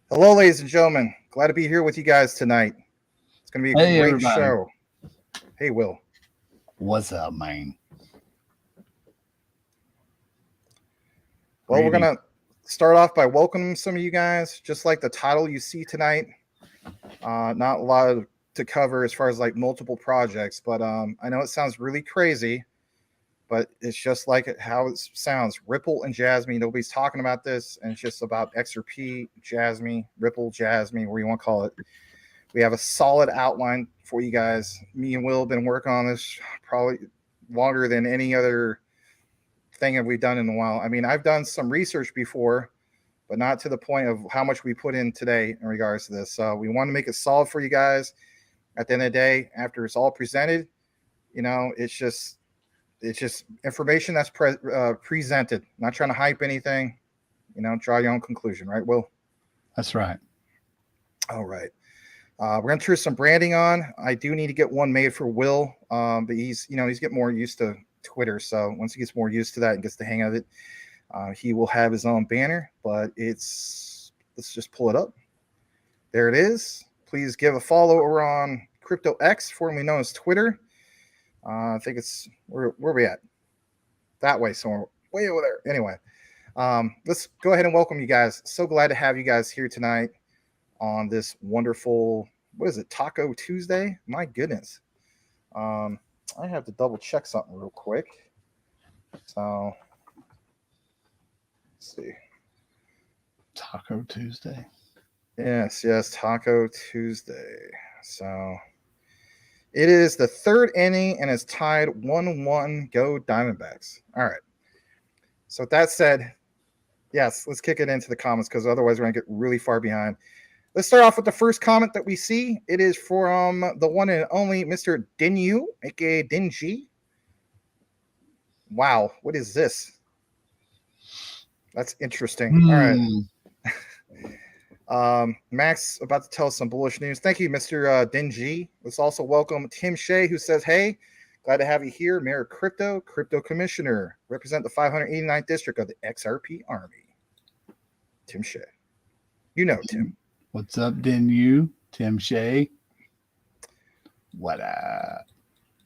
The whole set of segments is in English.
Hello, ladies and gentlemen. Glad to be here with you guys tonight. It's going to be a Hey, great everybody. show. Hey, Will. What's up, man? Well, we're going to start off by welcoming some of you guys, just like the title you see tonight. Not a lot to cover as far as like multiple projects, but I know it sounds really crazy, but it's just like how it sounds. Ripple and Jasmy, nobody's talking about this, and it's just about XRP, Jasmy, Ripple, Jasmy, where you want to call it. We have a solid outline for you guys. Me and Will have been working on this probably longer than any other thing that we've done in a while. I mean, I've done some research before, but not to the point of how much we put in today in regards to this. So we want to make it solid for you guys. At the end of the day, after it's all presented, you know, it's just information that's presented. Not trying to hype anything. You know, draw your own conclusion, right, Will? That's right. All right. We're going to turn some branding on. I do need to get one made for Will, but he's getting more used to Twitter. So once he gets more used to that and gets the hang of it, he will have his own banner. But let's just pull it up. There it is. Please give a follow over on Crypto X, formerly known as Twitter. I think it's where we at? That way, somewhere way over there. Anyway, let's go ahead and welcome you guys. So glad to have you guys here tonight on this wonderful, what is it, Taco Tuesday? My goodness. I have to double check something real quick. So, let's see. Taco Tuesday. Yes, Taco Tuesday. So, it is the third inning and it's tied 1-1. Go Diamondbacks. All right. So, with that said, yes, let's kick it into the comments because otherwise we're going to get really far behind. Let's start off with the first comment that we see. It is from the one and only Mr. Dinu, aka Dingy. Wow, what is this? That's interesting. All right. Max about to tell us some bullish news. Thank you, Mr. Dingy. Let's also welcome Tim Shea, who says, hey, glad to have you here. Mayor Crypto Commissioner. Represent the 589th district of the XRP Army. Tim Shea. You know Tim. What's up, Dinu? Tim Shea. What up?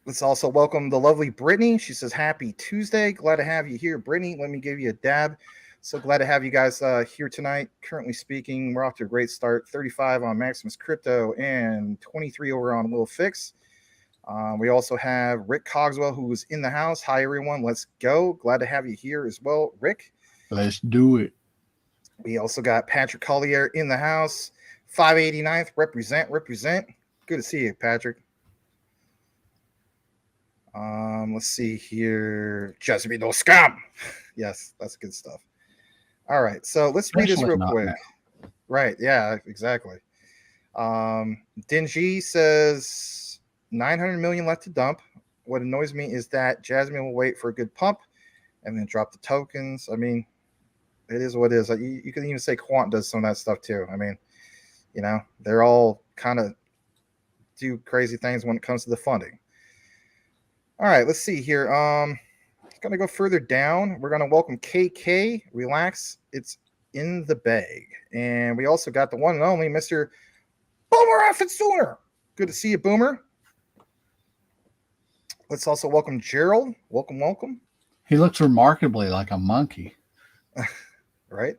Let's also welcome the lovely Brittany. She says, happy Tuesday. Glad to have you here, Brittany. Let me give you a dab. So glad to have you guys here tonight. Currently speaking, we're off to a great start. 35 on Maximus Crypto and 23 over on Will Fix. We also have Rick Cogswell, who is in the house. Hi, everyone. Let's go. Glad to have you here as well, Rick. Let's do it. We also got Patrick Collier in the house. 589th. Represent. Good to see you, Patrick. Let's see here. Jasmine, no scam. Yes, that's good stuff. All right, so let's read this real quick. Now. Right, yeah, exactly. Dingy says 900 million left to dump. What annoys me is that Jasmine will wait for a good pump and then drop the tokens. I mean, it is what it is. You can even say Quant does some of that stuff too. I mean, you know, they're all kind of do crazy things when it comes to the funding. All right, let's see here. Going to go further down. We're going to welcome KK. Relax. It's in the bag. And we also got the one and only Mr. Boomer F. Sooner. Good to see you, Boomer. Let's also welcome Gerald. Welcome. He looks remarkably like a monkey. Right.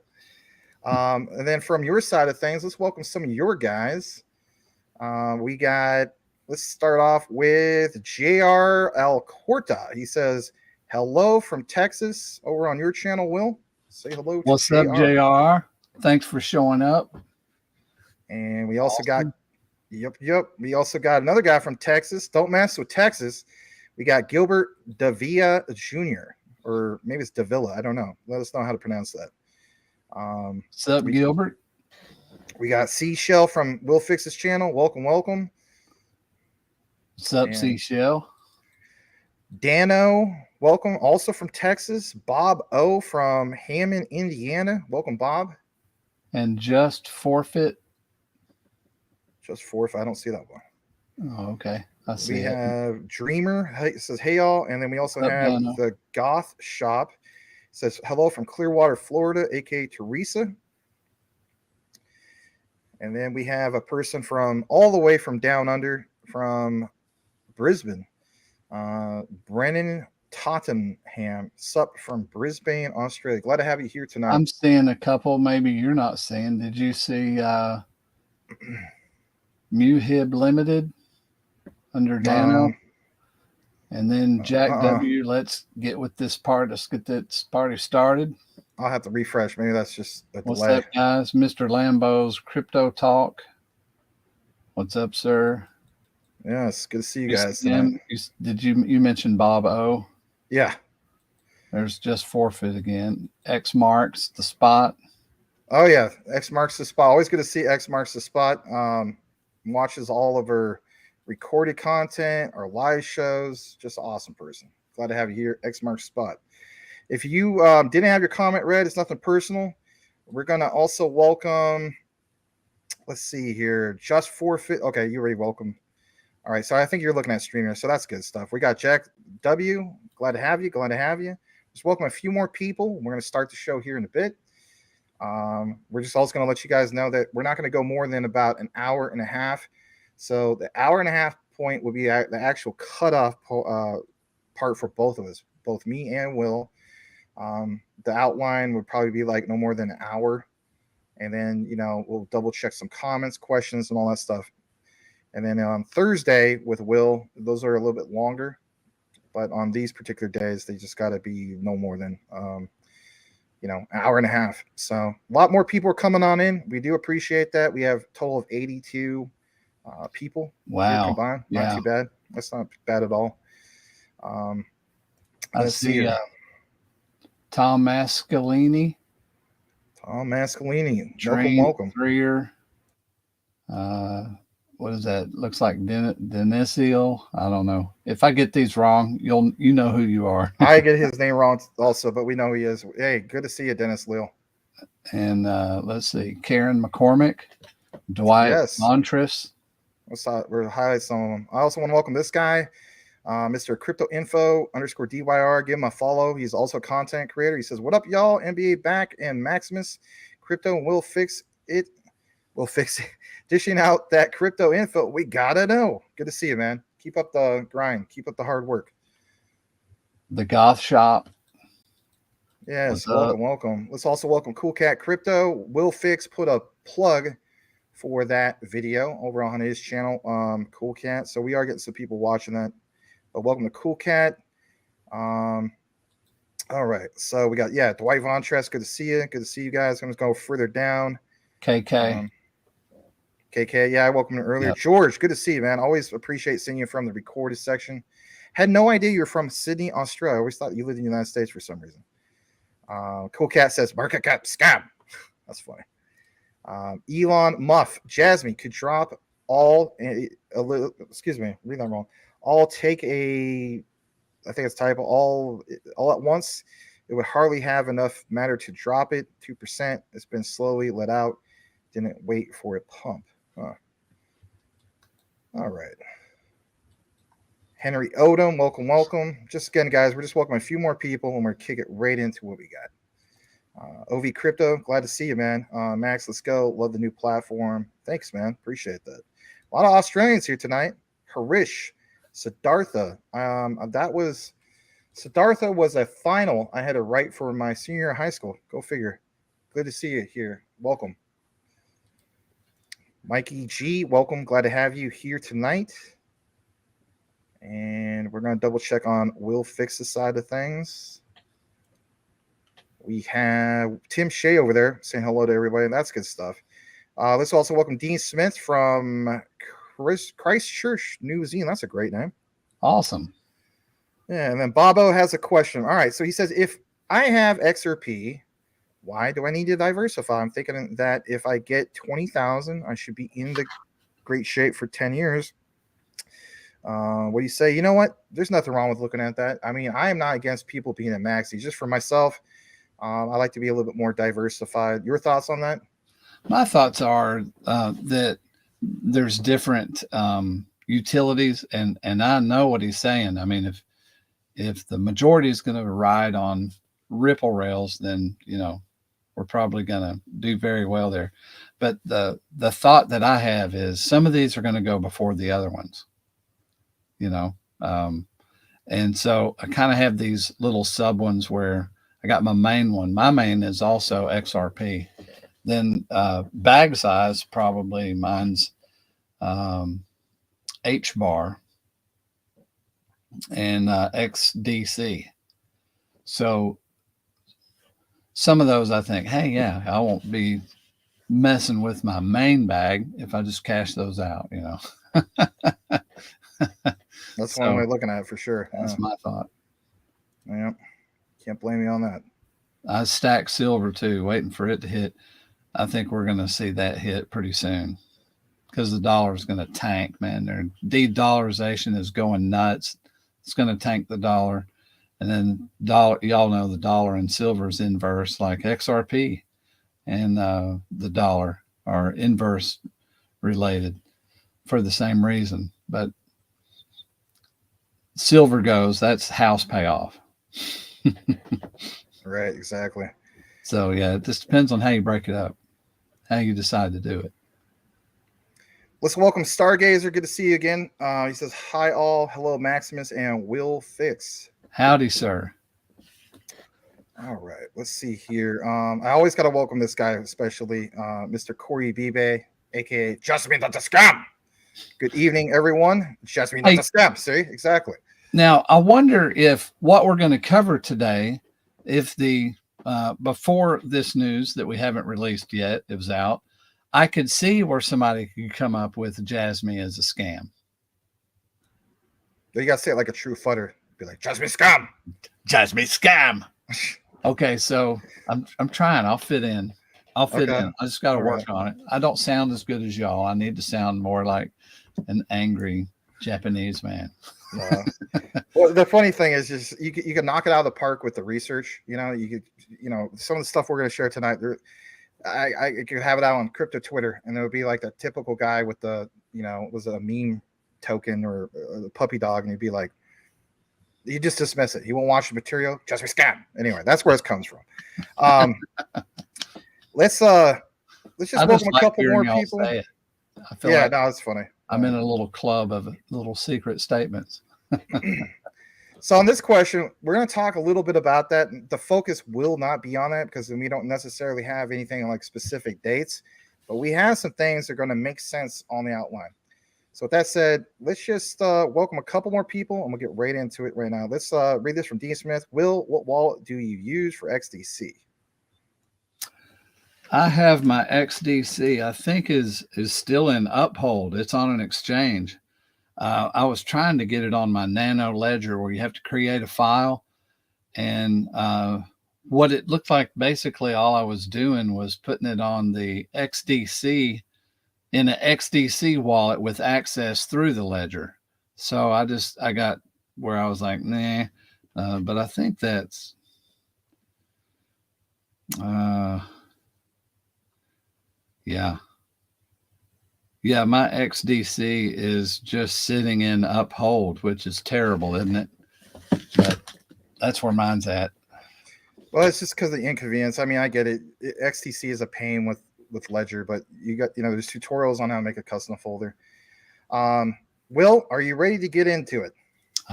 And then from your side of things, let's welcome some of your guys. Let's start off with JR Alcorta. He says, hello from Texas over on your channel, Will. Say hello to What's JR. up, JR? Thanks for showing up. And we also got, we also got another guy from Texas. Don't mess with Texas. We got Gilbert Davila Jr., or maybe it's Davila. I don't know. Let us know how to pronounce that. What's up, Gilbert? We got Seashell from Will Fix's channel. Welcome. What's up, Seashell? Dano, welcome. Also from Texas. Bob O from Hammond, Indiana. Welcome, Bob. And Just Forfeit. I don't see that one. Oh, okay. I see. We have Dreamer. It says, hey, y'all. And then we also have the Goth Shop. It says, hello from Clearwater, Florida, a.k.a. Teresa. And then we have a person from all the way from down under, from Brisbane, Brennan Tottenham, sup from Brisbane, Australia. Glad to have you here tonight. I'm seeing a couple. Maybe you're not seeing. Did you see Muhib Limited under Dano? And then Jack W. Let's get with this part. Let's get this party started. I'll have to refresh. Maybe that's just a delay. What's up, guys? Mr. Lambo's Crypto Talk. What's up, sir? Yeah, it's good to see you guys tonight. You mentioned Bob O? Yeah. There's just forfeit again. X marks the spot. Oh yeah, X marks the spot. Always good to see X marks the spot. Watches all of our recorded content, our live shows. Just an awesome person. Glad to have you here. X marks the spot. If you didn't have your comment read, it's nothing personal. We're gonna also welcome. Let's see here. Just forfeit. Okay, you already welcome. All right, so I think you're looking at Streamyard, so that's good stuff. We got Jack W. Glad to have you. Glad to have you. Just welcome a few more people. We're going to start the show here in a bit. We're just also going to let you guys know that we're not going to go more than about an hour and a half. So the hour and a half point will be the actual cutoff part for both of us, both me and Will. The outline would probably be like no more than an hour. And then, we'll double check some comments, questions, and all that stuff. And then on Thursday with Will, those are a little bit longer. But on these particular days, they just got to be no more than, an hour and a half. So a lot more people are coming on in. We do appreciate that. We have a total of 82 people. Wow. Combined. Not too bad. That's not bad at all. I see Tom Mascalini. Welcome. Freer. What is that? Looks like Denisio. I don't know. If I get these wrong, you know who you are. I get his name wrong also, but we know who he is. Hey, good to see you, Dennis Leal. And let's see, Karen McCormick, Dwight Montress. We'll highlight some of them. I also want to welcome this guy, Mr. Crypto Info _DYR. Give him a follow. He's also a content creator. He says, "What up, y'all? NBA back and Maximus Crypto and Will Fix it. We'll fix it. Dishing out that crypto info. We gotta know." Good to see you, man. Keep up the grind. Keep up the hard work. The Goth Shop. Yes, welcome. Let's also welcome Cool Cat Crypto. Will Fix put a plug for that video over on his channel, Cool Cat. So we are getting some people watching that. But welcome to Cool Cat. All right. So we got, Dwight Von Tress. Good to see you. Good to see you guys. I'm just going to go further down. KK. KK, I welcomed you earlier. Yep. George, good to see you, man. Always appreciate seeing you from the recorded section. Had no idea you were from Sydney, Australia. I always thought you lived in the United States for some reason. Cool Cat says, market cap scam. That's funny. Elon Muff, Jasmy could drop all, excuse me, read that wrong. All take a, I think it's typo, all at once. It would hardly have enough matter to drop it. 2%. It's been slowly let out. Didn't wait for a pump. Huh. All right. Henry Odom, welcome. Just again, guys, we're just welcoming a few more people and we're kick it right into what we got. OV Crypto, glad to see you, man. Max, let's go. Love the new platform. Thanks, man. Appreciate that. A lot of Australians here tonight. Harish, Siddhartha. Siddhartha was a final I had to write for my senior year of high school. Go figure. Good to see you here. Welcome. Mikey G, welcome. Glad to have you here tonight. And we're going to double check on Will Fix's side of things. We have Tim Shea over there saying hello to everybody. That's good stuff. Let's also welcome Dean Smith from Christchurch, New Zealand. That's a great name. Awesome. Yeah, and then Bobo has a question. All right, so he says, if I have XRP, why do I need to diversify? I'm thinking that if I get 20,000, I should be in the great shape for 10 years. What do you say? You know what? There's nothing wrong with looking at that. I mean, I am not against people being at maxi. Just for myself, I like to be a little bit more diversified. Your thoughts on that? My thoughts are that there's different utilities, and I know what he's saying. I mean, if the majority is going to ride on Ripple rails, then we're probably going to do very well there. but the thought that I have is some of these are going to go before the other ones, you know. And so I kind of have these little sub ones where I got my main one. My main is also XRP. Then bag size, probably mine's H bar and XDC. So some of those I think, hey, yeah, I won't be messing with my main bag if I just cash those out, you know. That's one way of looking at it for sure. That's my thought. Yeah, can't blame you on that. I stacked silver too, waiting for it to hit. I think we're going to see that hit pretty soon because the dollar is going to tank, man. Their de-dollarization is going nuts. It's going to tank the dollar. And then y'all know the dollar and silver is inverse, like XRP and the dollar are inverse related for the same reason. But silver goes, that's house payoff. Right, exactly. So yeah, it just depends on how you break it up, how you decide to do it. Let's welcome Stargazer. Good to see you again. He says, hi all. Hello, Maximus and Will Fix. Howdy, sir. All right, let's see here. I always got to welcome this guy, especially Mr. Corey Bibe, aka Jasmine, not a scam. Good evening, everyone. Jasmine, not a scam. See, exactly. Now, I wonder if what we're going to cover today, if the before this news that we haven't released yet, it was out, I could see where somebody could come up with Jasmy as a scam. You got to say it like a true futter. Be like, Jasmy scam. Jasmy scam. Okay, so I'm trying. I'll fit in. I'll fit in. I just got to work on it. I don't sound as good as y'all. I need to sound more like an angry Japanese man. Well, the funny thing is just you can knock it out of the park with the research. You know, some of the stuff we're going to share tonight. I could have it out on crypto Twitter, and it would be like the typical guy with the, you know, was it a meme token or a puppy dog, and he'd be like, you just dismiss it. He won't watch the material. Just a scam. Anyway, that's where it comes from. Let's just welcome a couple more people. I feel like no, it's funny. I'm in a little club of little secret statements. So on this question, we're going to talk a little bit about that. The focus will not be on that because we don't necessarily have anything like specific dates, but we have some things that are going to make sense on the outline. So with that said, let's just welcome a couple more people, and we'll get right into it right now. Let's read this from D. Smith. Will, what wallet do you use for XDC? I have my XDC. I think is still in Uphold. It's on an exchange. I was trying to get it on my Nano Ledger where you have to create a file. And what it looked like, basically all I was doing was putting it on the XDC in an XDC wallet with access through the ledger. So I got where I was like, nah, but I think that's, yeah, my XDC is just sitting in Uphold, which is terrible, isn't it? But that's where mine's at. Well, it's just because of the inconvenience. I mean, I get it. XDC is a pain with Ledger, but you got, you know, there's tutorials on how to make a custom folder. Will, are you ready to get into it?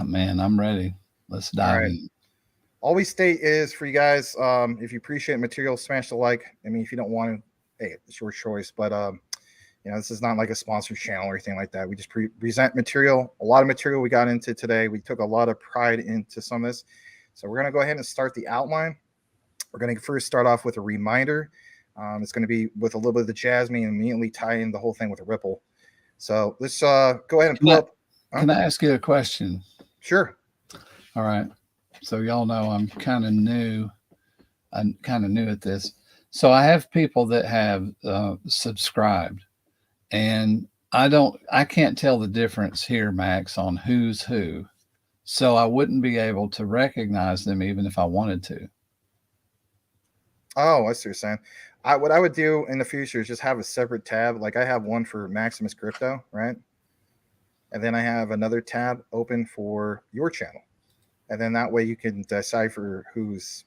Man, I'm ready. Let's dive in. All we state is for you guys, if you appreciate material, smash the like. I mean, if you don't want to, hey, it's your choice. But you know, this is not like a sponsored channel or anything like that. We just present material. A lot of material we got into today. We took a lot of pride into some of this. So we're going to go ahead and start the outline. We're going to first start off with a reminder. It's going to be with a little bit of the Jasmy and immediately tie in the whole thing with a Ripple. So let's go ahead and pull up. Can I ask you a question? Sure. All right. So y'all know I'm kind of new. I'm kind of new at this. So I have people that have subscribed, and I can't tell the difference here, Max, on who's who. So I wouldn't be able to recognize them even if I wanted to. Oh, I see what you're saying. What I would do in the future is just have a separate tab. Like I have one for Maximus Crypto, right? And then I have another tab open for your channel. And then that way you can decipher who's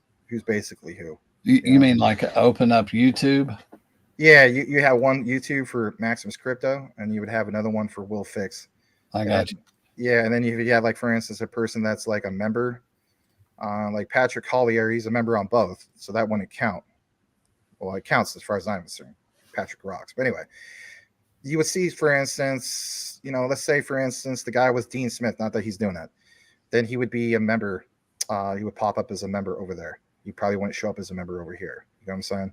basically who. You mean like open up YouTube? Yeah, you have one YouTube for Maximus Crypto, and you would have another one for Will Fix. I got you. Yeah, and then if you have, like, for instance, a person that's like a member, like Patrick Collier, he's a member on both, so that wouldn't count. Well, it counts as far as I'm concerned. Patrick rocks. But anyway, you would see, for instance, let's say, for instance, the guy was Dean Smith, not that he's doing that. Then he would be a member. He would pop up as a member over there. He probably wouldn't show up as a member over here. You know what I'm saying?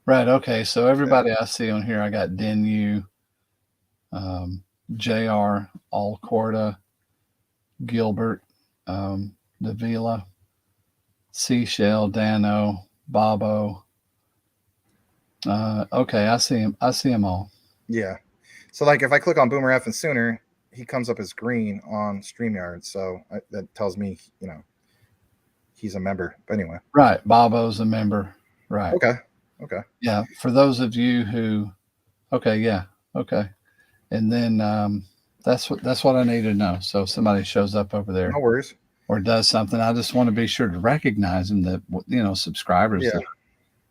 Right. Okay. So everybody I see on here, I got Denu, JR, Alcorta, Gilbert, Davila, Seashell, Dano, Bobo. Okay, I see him. I see them all. Yeah. So, like, if I click on Boomer F and Sooner, he comes up as green on StreamYard. So that tells me, he's a member. But anyway. Right. Bobo's a member. Right. Okay. Yeah. For those of you who, okay. Yeah. Okay. And then that's what I need to know. So if somebody shows up over there, no worries, or does something, I just want to be sure to recognize them, that subscribers that are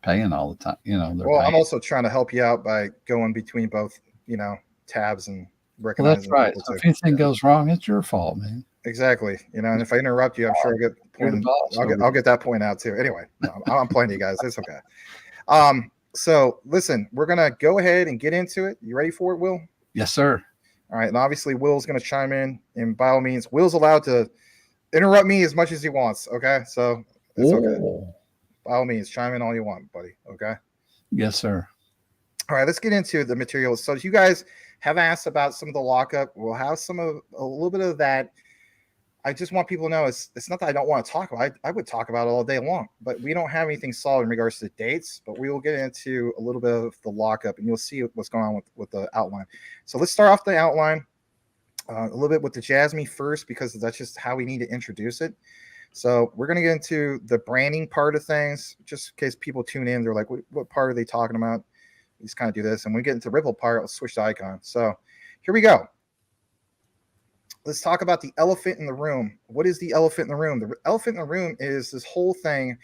paying all the time. Well, I'm also trying to help you out by going between both, tabs and recognizing. Well, that's right. So if anything goes wrong, it's your fault, man. Exactly. And if I interrupt you, I'm sure I'll get that point out too. Anyway, no, I'm playing you guys. It's okay. So listen, we're gonna go ahead and get into it. You ready for it, Will? Yes, sir. All right. And obviously, Will's gonna chime in, and by all means, Will's allowed to interrupt me as much as he wants. Okay, so it's okay. By all means, chime in all you want, buddy. Okay. Yes, sir. All right, let's get into the materials. So you guys have asked about some of the lockup. We'll have a little bit of that. I just want people to know it's not that I don't want to talk about it. I would talk about it all day long, but we don't have anything solid in regards to dates. But we will get into a little bit of the lockup, and you'll see what's going on with the outline. So let's start off the outline a little bit with the Jasmy first, because that's just how we need to introduce it. So we're going to get into the branding part of things, just in case people tune in. They're like, what part are they talking about? We just kind of do this. And when we get into Ripple part, let's switch the icon. So here we go. Let's talk about the elephant in the room. What is the elephant in the room? The elephant in the room is this whole thing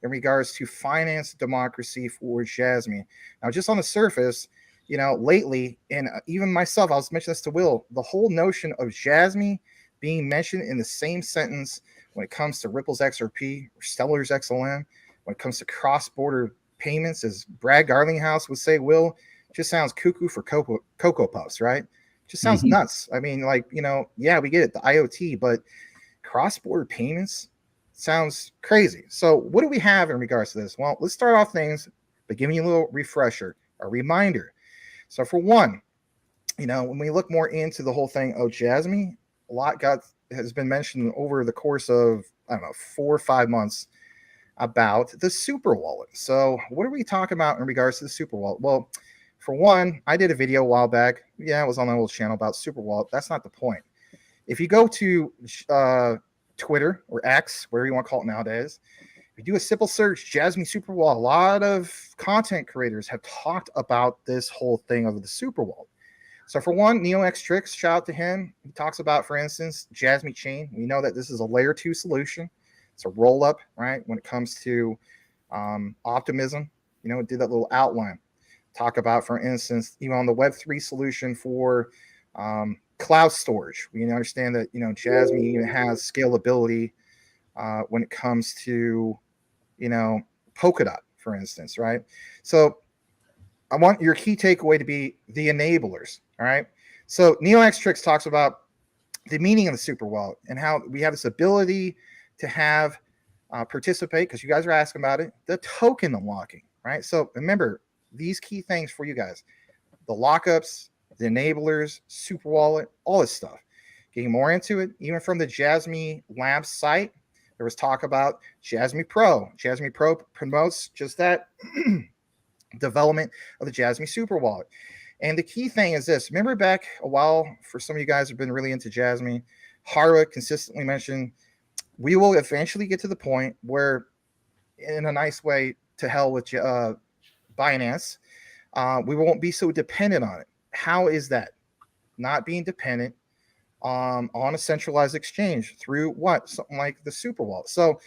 in regards to finance democracy for Jasmy. Now, just on the surface, lately, and even myself, I was mentioning this to Will, the whole notion of Jasmy being mentioned in the same sentence when it comes to Ripple's XRP or Stellar's XLM, when it comes to cross-border payments, as Brad Garlinghouse would say, Will, just sounds cuckoo for Cocoa Puffs, right? Just sounds nuts. I mean, yeah, we get it, the IoT, but cross-border payments sounds crazy. So what do we have in regards to this? Well, let's start off things by giving you a little refresher, a reminder. So for one, when we look more into the whole thing of Jasmy, a lot has been mentioned over the course of, 4 or 5 months about the super wallet. So what are we talking about in regards to the super wallet? Well, for one, I did a video a while back. Yeah, it was on my old channel about super wallet. That's not the point. If you go to Twitter or X, whatever you want to call it nowadays, if you do a simple search, Jasmy super wallet, a lot of content creators have talked about this whole thing of the super wallet. So for one, NeoXTrix, shout out to him. He talks about, for instance, Jasmy Chain. We know that this is a layer 2 solution. It's a roll up, right? When it comes to optimism, it did that little outline. Talk about, for instance, even on the Web3 solution for cloud storage. We understand that, Jasmy even has scalability when it comes to, Polkadot, for instance, right? So I want your key takeaway to be the enablers, all right? So NeoXTrix talks about the meaning of the super wallet and how we have this ability to have participate, because you guys are asking about it, the token unlocking, right? So remember these key things for you guys: the lockups, the enablers, super wallet, all this stuff. Getting more into it, even from the Jasmy Labs site, there was talk about Jasmy Pro. Jasmy Pro promotes just that development of the Jasmy super wallet. And the key thing is this: remember back a while, for some of you guys who've been really into Jasmy, Hara consistently mentioned, we will eventually get to the point where, in a nice way, to hell with Binance, we won't be so dependent on it. How is that? Not being dependent on a centralized exchange through what? Something like the super wallet. So,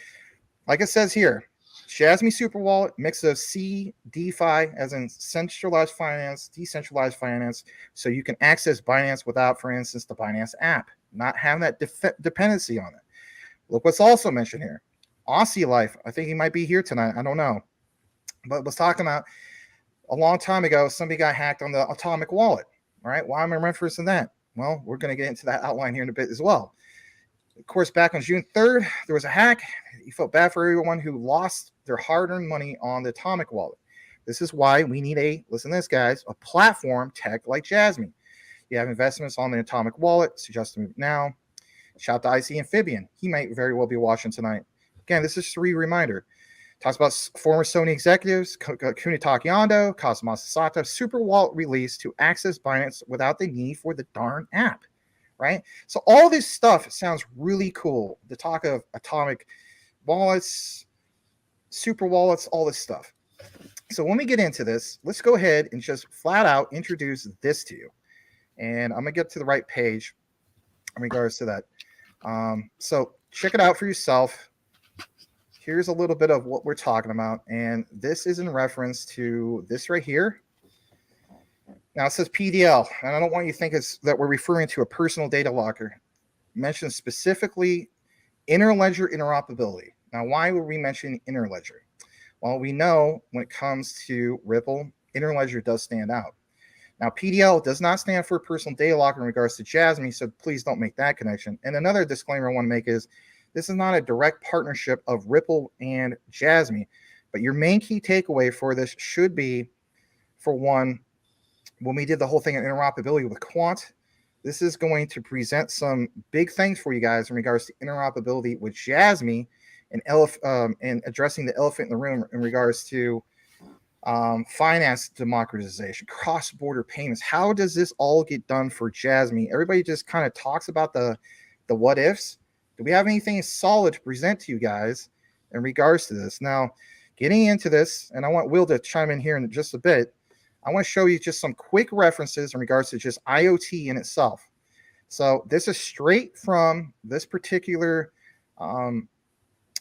like it says here, Jasmy Super Wallet, mix of C, DeFi, as in centralized finance, decentralized finance, so you can access Binance without, for instance, the Binance app, not having that dependency on it. Look what's also mentioned here. Aussie Life, I think he might be here tonight. I don't know. But was talking about a long time ago, somebody got hacked on the Atomic Wallet. All right. Why am I referencing that? Well, we're going to get into that outline here in a bit as well. Of course, back on June 3rd, there was a hack. You felt bad for everyone who lost their hard-earned money on the Atomic Wallet. This is why we need listen to this, guys, a platform tech like Jasmy. You have investments on the Atomic Wallet. Suggest to move now. Shout out to IC Amphibian. He might very well be watching tonight. Again, this is a reminder. Talks about former Sony executives, Kunitake Ando, Kazuma Sato, Super Wallet release to access Binance without the need for the darn app, right? So all this stuff sounds really cool. The talk of atomic wallets, super wallets, all this stuff. So when we get into this, let's go ahead and just flat out introduce this to you. And I'm going to get to the right page in regards to that. So check it out for yourself. Here's a little bit of what we're talking about. And this is in reference to this right here. Now it says PDL, and I don't want you to think that we're referring to a personal data locker. Mentioned specifically Interledger interoperability. Now, why would we mention Interledger? Well, we know when it comes to Ripple, Interledger does stand out. Now, PDL does not stand for personal data locker in regards to Jasmy, so please don't make that connection. And another disclaimer I want to make is this is not a direct partnership of Ripple and Jasmy, but your main key takeaway for this should be, for one, when we did the whole thing in interoperability with Quant, this is going to present some big things for you guys in regards to interoperability with Jasmy and addressing the elephant in the room in regards to finance democratization, cross-border payments. How does this all get done for Jasmy? Everybody just kind of talks about the what ifs. Do we have anything solid to present to you guys in regards to this? Now, getting into this, and I want Will to chime in here in just a bit, I want to show you just some quick references in regards to just IoT in itself. So this is straight from this particular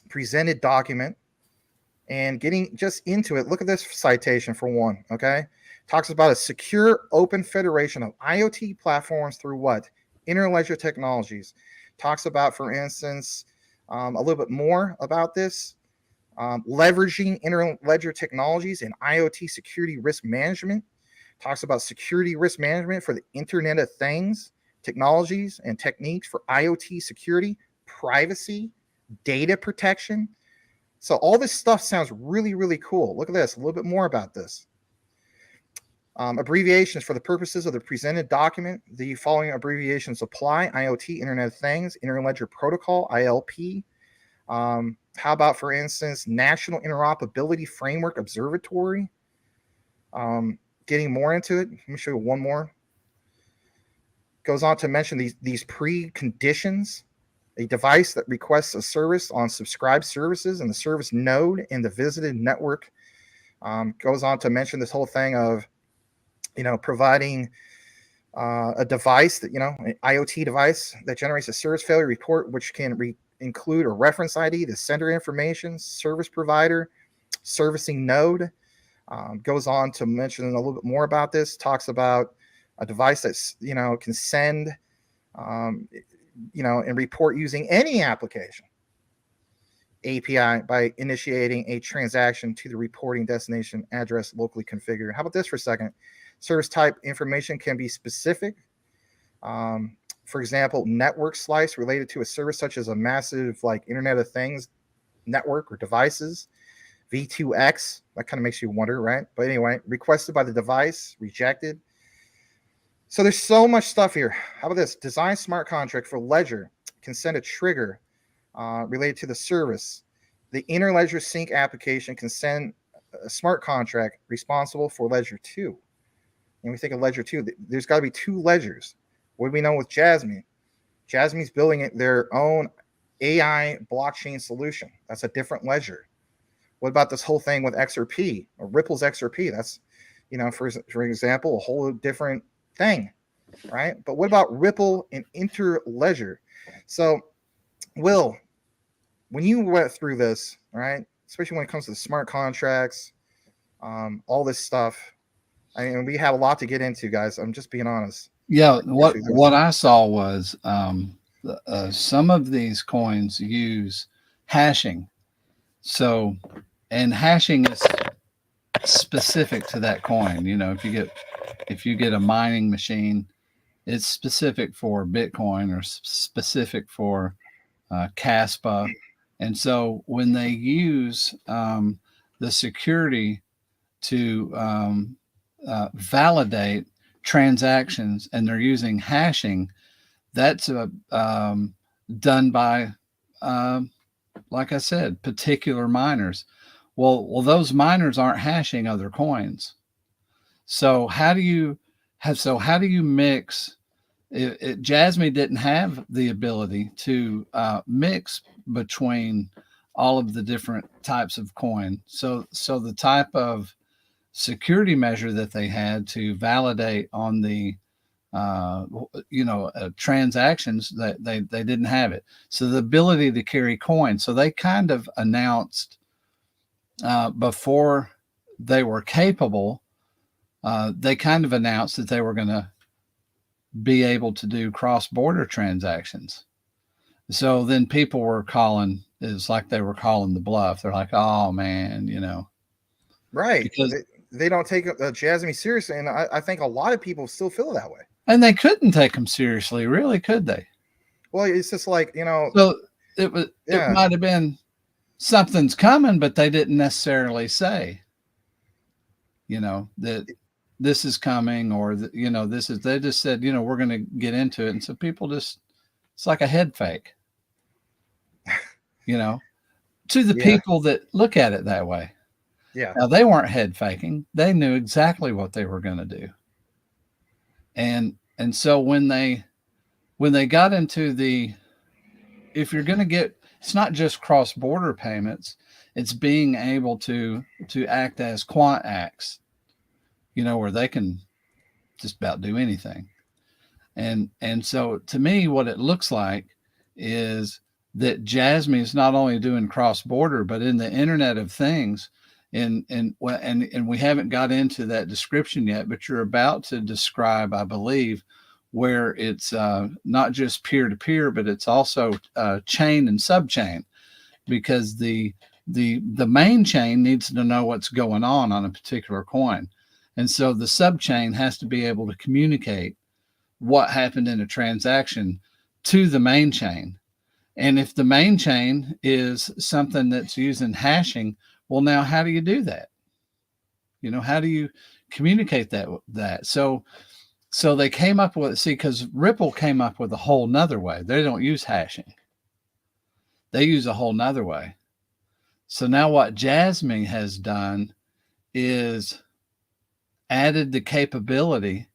presented document. And getting just into it, look at this citation for one, okay? Talks about a secure open federation of IoT platforms through what? Interledger technologies. Talks about, for instance, a little bit more about this, leveraging Interledger technologies and IoT security risk management. Talks about security risk management for the Internet of Things, technologies and techniques for IoT security, privacy, data protection. So all this stuff sounds really, really cool. Look at this, a little bit more about this. Abbreviations for the purposes of the presented document. The following abbreviations apply: IoT, Internet of Things, Interledger Protocol, ILP. How about, for instance, National Interoperability Framework Observatory? Getting more into it, let me show you one more. Goes on to mention these preconditions. A device that requests a service on subscribed services and the service node in the visited network. Goes on to mention this whole thing of, providing a device that, an IoT device that generates a service failure report, which can include a reference ID, the sender information, service provider, servicing node. Goes on to mention a little bit more about this. Talks about a device that's, can send, and report using any application API by initiating a transaction to the reporting destination address locally configured. How about this for a second? Service type information can be specific. For example, network slice related to a service such as a massive Internet of Things network or devices. V2X, that kind of makes you wonder, right? But anyway, requested by the device, rejected. So there's so much stuff here. How about this? Design smart contract for Ledger can send a trigger related to the service. The Interledger sync application can send a smart contract responsible for Ledger 2. And we think of Ledger 2, there's got to be two ledgers. What do we know with Jasmy? Jasmy's building their own AI blockchain solution. That's a different ledger. What about this whole thing with XRP or Ripple's XRP? That's, for example, a whole different thing, right? But what about Ripple and Interledger? So, Will, when you went through this, right, especially when it comes to smart contracts, all this stuff. I mean, we have a lot to get into, guys. I'm just being honest. Yeah, what I saw was some of these coins use hashing. So, and hashing is specific to that coin. You know, if you get a mining machine, it's specific for Bitcoin or specific for Caspa. And so when they use the security to validate transactions and they're using hashing, that's done by, like I said, particular miners. Well, those miners aren't hashing other coins. So how do you mix? Jasmy didn't have the ability to mix between all of the different types of coin. So the type of security measure that they had to validate on the transactions, that they didn't have it. So the ability to carry coins. So they kind of announced before they were capable, they kind of announced that they were going to be able to do cross-border transactions. So then people were calling, it's like they were calling the bluff. They're like, oh man, right. Because they don't take Jasmy seriously. And I think a lot of people still feel that way. And they couldn't take them seriously, really, could they? Well, it's just like, So it might have been something's coming, but they didn't necessarily say, that this is coming, or this is, they just said, we're going to get into it. And so people just, it's like a head fake, to the people that look at it that way. Yeah. Now they weren't head faking. They knew exactly what they were going to do. And so when they got into if you're going to get, it's not just cross-border payments, it's being able to act as quant acts, where they can just about do anything. And so to me, what it looks like is that Jasmy is not only doing cross-border, but in the Internet of Things. And we haven't got into that description yet, but you're about to describe, I believe, where it's not just peer-to-peer, but it's also chain and subchain, because the main chain needs to know what's going on a particular coin. And so the subchain has to be able to communicate what happened in a transaction to the main chain. And if the main chain is something that's using hashing, well, now how do you do that? How do you communicate that? So they came up with, because Ripple came up with a whole nother way. They don't use hashing. They use a whole nother way. So now what Jasmy has done is added the capability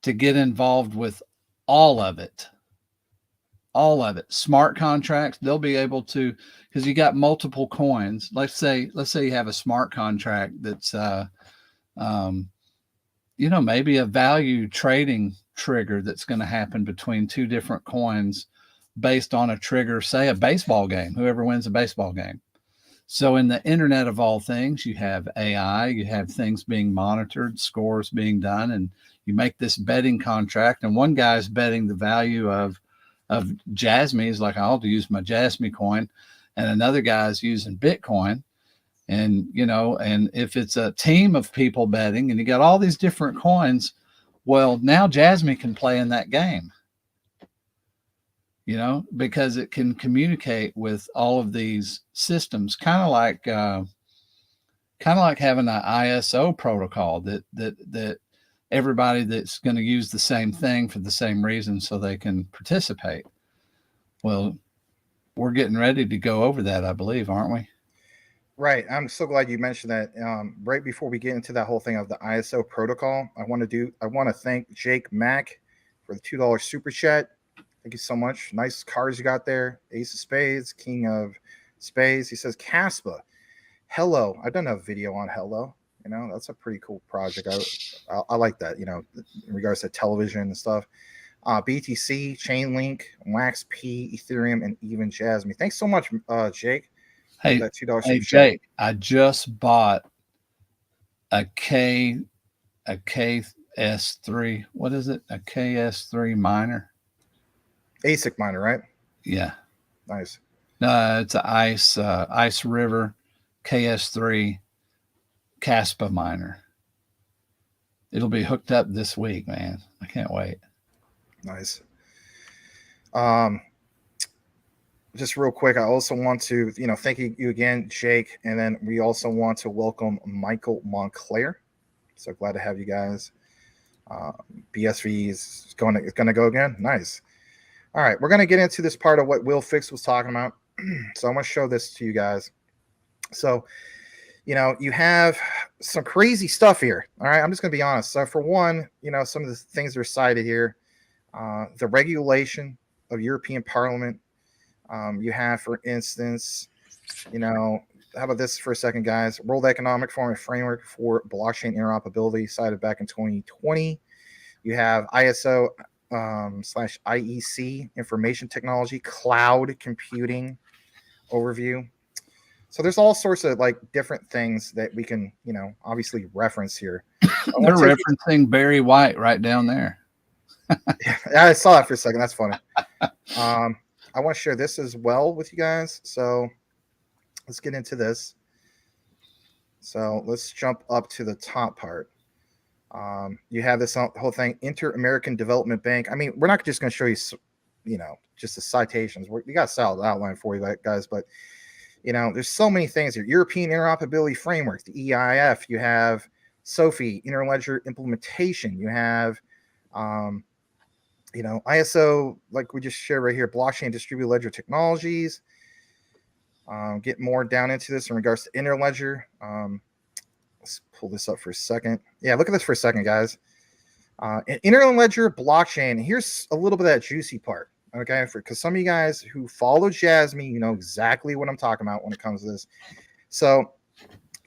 to get involved with all of it. Smart contracts, they'll be able to, because you got multiple coins. Let's say you have a smart contract that's maybe a value trading trigger that's going to happen between two different coins based on a trigger, say a baseball game, whoever wins a baseball game. So in the Internet of all things, you have AI, you have things being monitored, scores being done, and you make this betting contract, and one guy's betting the value of Jasmy, is like, I'll use my Jasmy coin, and another guy's using Bitcoin. And, and if it's a team of people betting and you got all these different coins, well, now Jasmy can play in that game, because it can communicate with all of these systems, kind of like having an ISO protocol that everybody that's going to use the same thing for the same reason so they can participate. Well, we're getting ready to go over that, I believe, aren't we? Right. I'm so glad you mentioned that. Right before we get into that whole thing of the ISO protocol, I want to thank Jake Mack for the $2 super chat. Thank you so much. Nice cards you got there. Ace of Spades, King of Spades. He says, Caspa, Hello. I've done a video on Hello. That's a pretty cool project. I like that, in regards to television and stuff. BTC, Chainlink, Wax P, Ethereum, and even Jasmy. Thanks so much, Jake. Hey, that $2 hey, super chat. Jake, I just bought a KS3. What is it? A KS3 miner. ASIC miner, right? Yeah. Nice. It's an Ice River KS3 Caspa miner. It'll be hooked up this week, man. I can't wait. Nice. Just real quick, I also want to, thank you again, Jake, and then we also want to welcome Michael Montclair. So glad to have you guys. BSV is going to go again. Nice. All right, we're going to get into this part of what Will Fix was talking about. So I'm going to show this to you guys. So, you have some crazy stuff here. All right, I'm just going to be honest. So for one, some of the things that are cited here, the regulation of European Parliament. You have, for instance, how about this for a second, guys? World Economic Forum Framework for Blockchain Interoperability, cited back in 2020. You have ISO /IEC Information Technology Cloud Computing Overview. So there's all sorts of different things that we can, obviously reference here. They're referencing Barry White right down there. Yeah, I saw that for a second. That's funny. I want to share this as well with you guys. So let's get into this. So let's jump up to the top part. You have this whole thing, Inter-American Development Bank. I mean, we're not just going to show you, just the citations. We got a solid outline for you guys, but, there's so many things here. European Interoperability Framework, the EIF. You have SOFI, Interledger Implementation. You have, ISO, like we just shared right here, blockchain distributed ledger technologies. Get more down into this in regards to Interledger. Let's pull this up for a second. Yeah, look at this for a second, guys. Interledger blockchain. Here's a little bit of that juicy part, okay? Because some of you guys who follow Jasmy, you know exactly what I'm talking about when it comes to this. So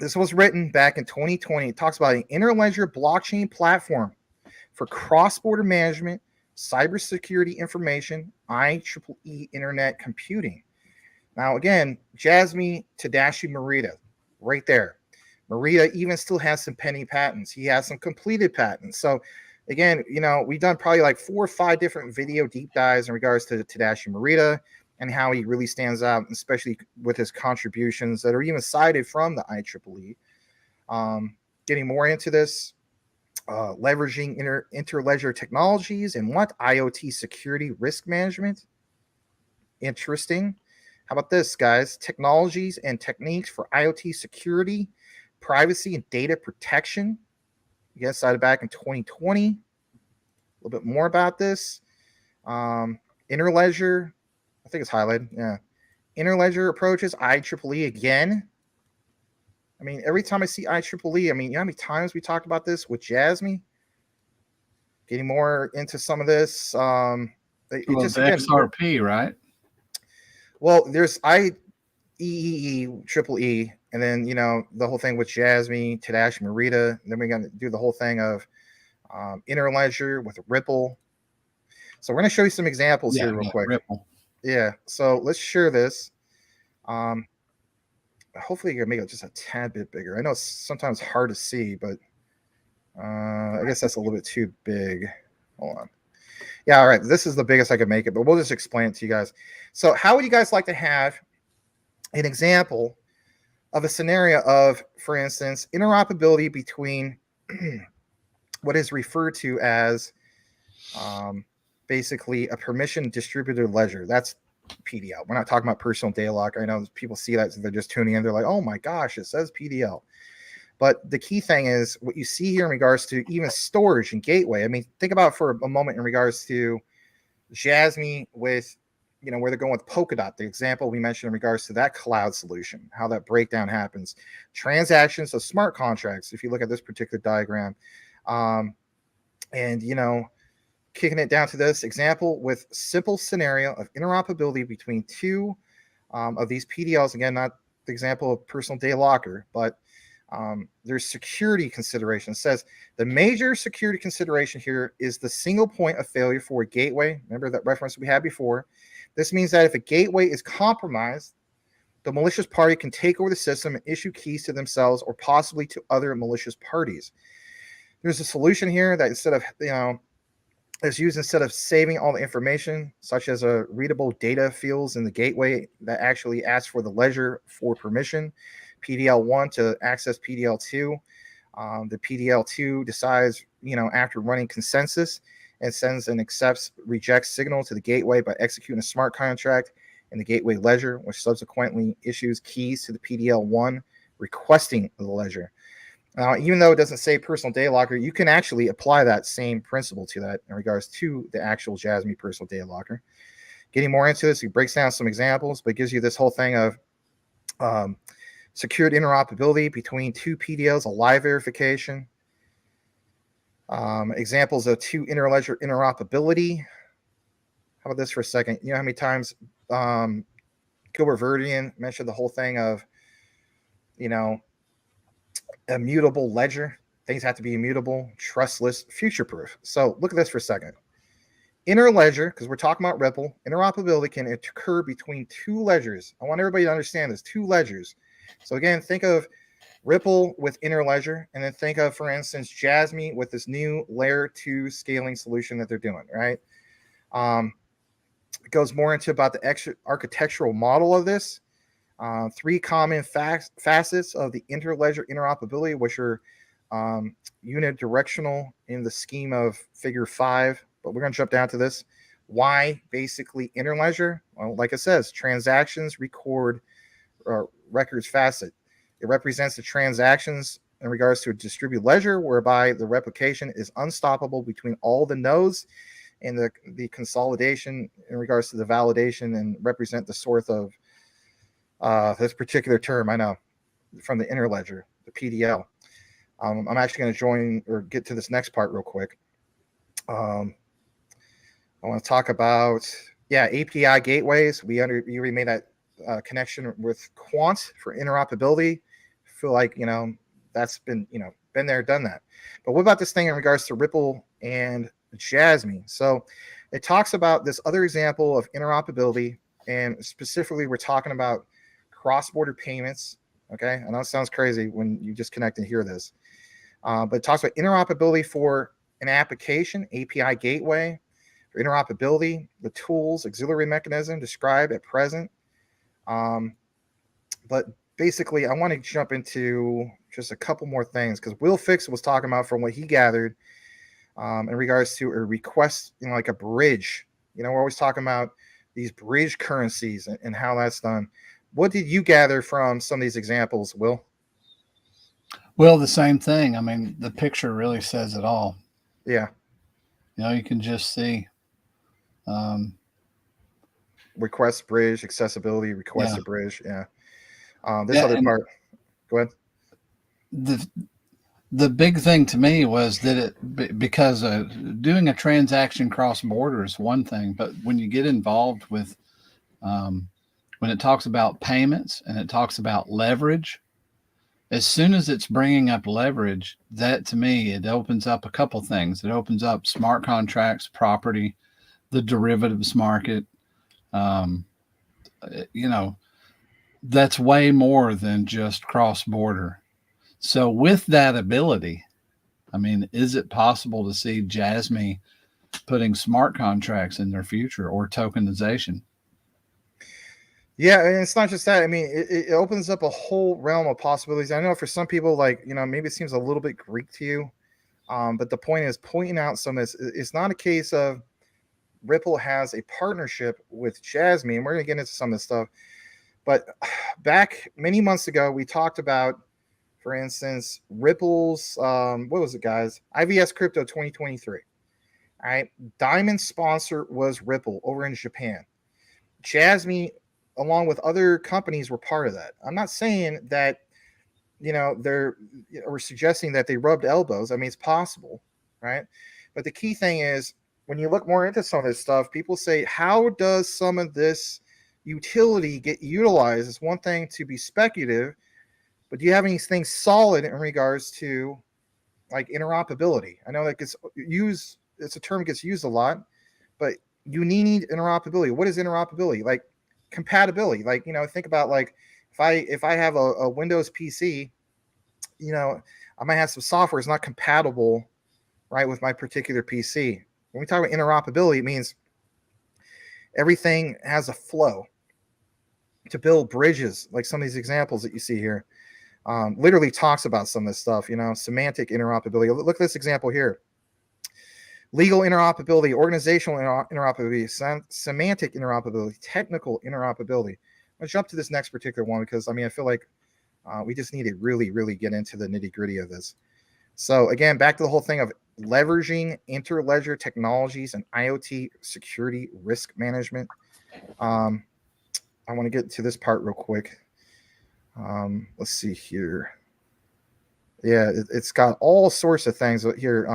this was written back in 2020. It talks about an Interledger blockchain platform for cross-border management, cybersecurity information, IEEE internet computing. Now, again, Jasmy Tadashi Morita, right there. Morita even still has some pending patents. He has some completed patents. So, again, we've done probably like 4 or 5 different video deep dives in regards to Tadashi Morita and how he really stands out, especially with his contributions that are even cited from the IEEE. Getting more into this, leveraging Interledger technologies and what? IoT security risk management. Interesting. How about this, guys? Technologies and techniques for IoT security, privacy, and data protection. Yes, cited back in 2020. A little bit more about this. Interledger, I think it's highlighted. Yeah. Interledger approaches IEEE again. I mean, every time I see IEEE, I mean, you know how many times we talked about this with Jasmy? Getting more into some of this. The XRP, right? Well, there's IEEE, EEE, and then, the whole thing with Jasmy, Tadashi Morita. Then we're going to do the whole thing of Interledger with Ripple. So we're going to show you some examples here real quick. Ripple. Yeah. So let's share this. Hopefully you can make it just a tad bit bigger. I know it's sometimes hard to see, but I guess that's a little bit too big. Hold on. Yeah, all right. This is the biggest I could make it, but we'll just explain it to you guys. So how would you guys like to have an example of a scenario of, for instance, interoperability between what is referred to as basically a permission distributed ledger? That's PDL. We're not talking about personal data lock. I know people see that, so they're just tuning in. They're like, oh my gosh, it says PDL. But the key thing is what you see here in regards to even storage and gateway. I mean, think about for a moment in regards to Jasmy with, where they're going with Polkadot, the example we mentioned in regards to that cloud solution, how that breakdown happens. Transactions of smart contracts, if you look at this particular diagram. And, kicking it down to this example with simple scenario of interoperability between 2 of these PDLs. Again, not the example of personal data locker, but there's security consideration. It says the major security consideration here is the single point of failure for a gateway. Remember that reference we had before. This means that if a gateway is compromised, the malicious party can take over the system and issue keys to themselves or possibly to other malicious parties. There's a solution here that instead of, is used instead of saving all the information, such as a readable data fields in the gateway that actually asks for the ledger for permission, PDL1 to access PDL2. The PDL2 decides, after running consensus, and sends and accepts, rejects signal to the gateway by executing a smart contract in the gateway ledger, which subsequently issues keys to the PDL1 requesting the ledger. Now, even though it doesn't say personal data locker, you can actually apply that same principle to that in regards to the actual Jasmy personal data locker. Getting more into this, it breaks down some examples, but gives you this whole thing of secured interoperability between two PDLs, a live verification. Examples of two interledger interoperability. How about this for a second? You know how many times Gilbert Verdian mentioned the whole thing of, immutable ledger. Things have to be immutable, trustless, future-proof. So look at this for a second. Interledger, because we're talking about Ripple, interoperability can occur between two ledgers. I want everybody to understand this, two ledgers. So again, think of Ripple with Interledger, and then think of, for instance, Jasmy with this new layer 2 scaling solution that they're doing, right? It goes more into about the architectural model of this. Three common facets of the interledger interoperability, which are unidirectional in the scheme of figure 5, but we're going to jump down to this. Why basically interledger? Well, like it says, transactions record records facet. It represents the transactions in regards to a distributed ledger, whereby the replication is unstoppable between all the nodes, and the consolidation in regards to the validation and represent the source of this particular term, I know, from the Interledger, the PDL. I'm actually going to join or get to this next part real quick. I want to talk about, API gateways. We already made that connection with Quant for interoperability. I feel like, that's been there, done that. But what about this thing in regards to Ripple and Jasmy? So it talks about this other example of interoperability, and specifically we're talking about cross-border payments. Okay, I know it sounds crazy when you just connect and hear this, but it talks about interoperability for an application, API gateway, for interoperability, the tools, auxiliary mechanism described at present. But basically, I want to jump into just a couple more things, because Will Fix was talking about, from what he gathered, in regards to a request, like a bridge. We're always talking about these bridge currencies and how that's done. What did you gather from some of these examples, Will? Well, the same thing. I mean, the picture really says it all. Yeah. You can just see request bridge, accessibility, request a bridge. Yeah. This Yeah, other part. Go ahead. The big thing to me was that because doing a transaction cross border is one thing, but when you get involved with when it talks about payments and it talks about leverage, as soon as it's bringing up leverage, that to me, it opens up a couple things. It opens up smart contracts, property, the derivatives market. That's way more than just cross border. So with that ability, I mean, is it possible to see Jasmy putting smart contracts in their future, or tokenization? Yeah, and it's not just that. I mean, it opens up a whole realm of possibilities. I know for some people, maybe it seems a little bit Greek to you, but the point is pointing out some of this. It's not a case of Ripple has a partnership with Jasmy, and we're going to get into some of this stuff. But back many months ago, we talked about, for instance, Ripple's, what was it, guys? IVS Crypto 2023. All right. Diamond sponsor was Ripple over in Japan. Jasmy, along with other companies, were part of that. I'm not saying that, we're suggesting that they rubbed elbows. I mean, it's possible, right? But the key thing is, when you look more into some of this stuff, people say, how does some of this utility get utilized? It's one thing to be speculative, but do you have anything solid in regards to like interoperability? I know that gets used, it's a term that gets used a lot, but you need interoperability. What is interoperability? Like compatibility. Like, think about like If I have a Windows PC, I might have some software is not compatible, right, with my particular PC. When we talk about interoperability, it means everything has a flow to build bridges, like some of these examples that you see here. Literally talks about some of this stuff, semantic interoperability. Look at this example here. Legal interoperability, organizational interoperability, semantic interoperability, technical interoperability. I'm going to jump to this next particular one because, I feel like we just need to really, really get into the nitty gritty of this. So again, back to the whole thing of leveraging interledger technologies and IoT security risk management. I want to get to this part real quick. Let's see here. Yeah, it's got all sorts of things here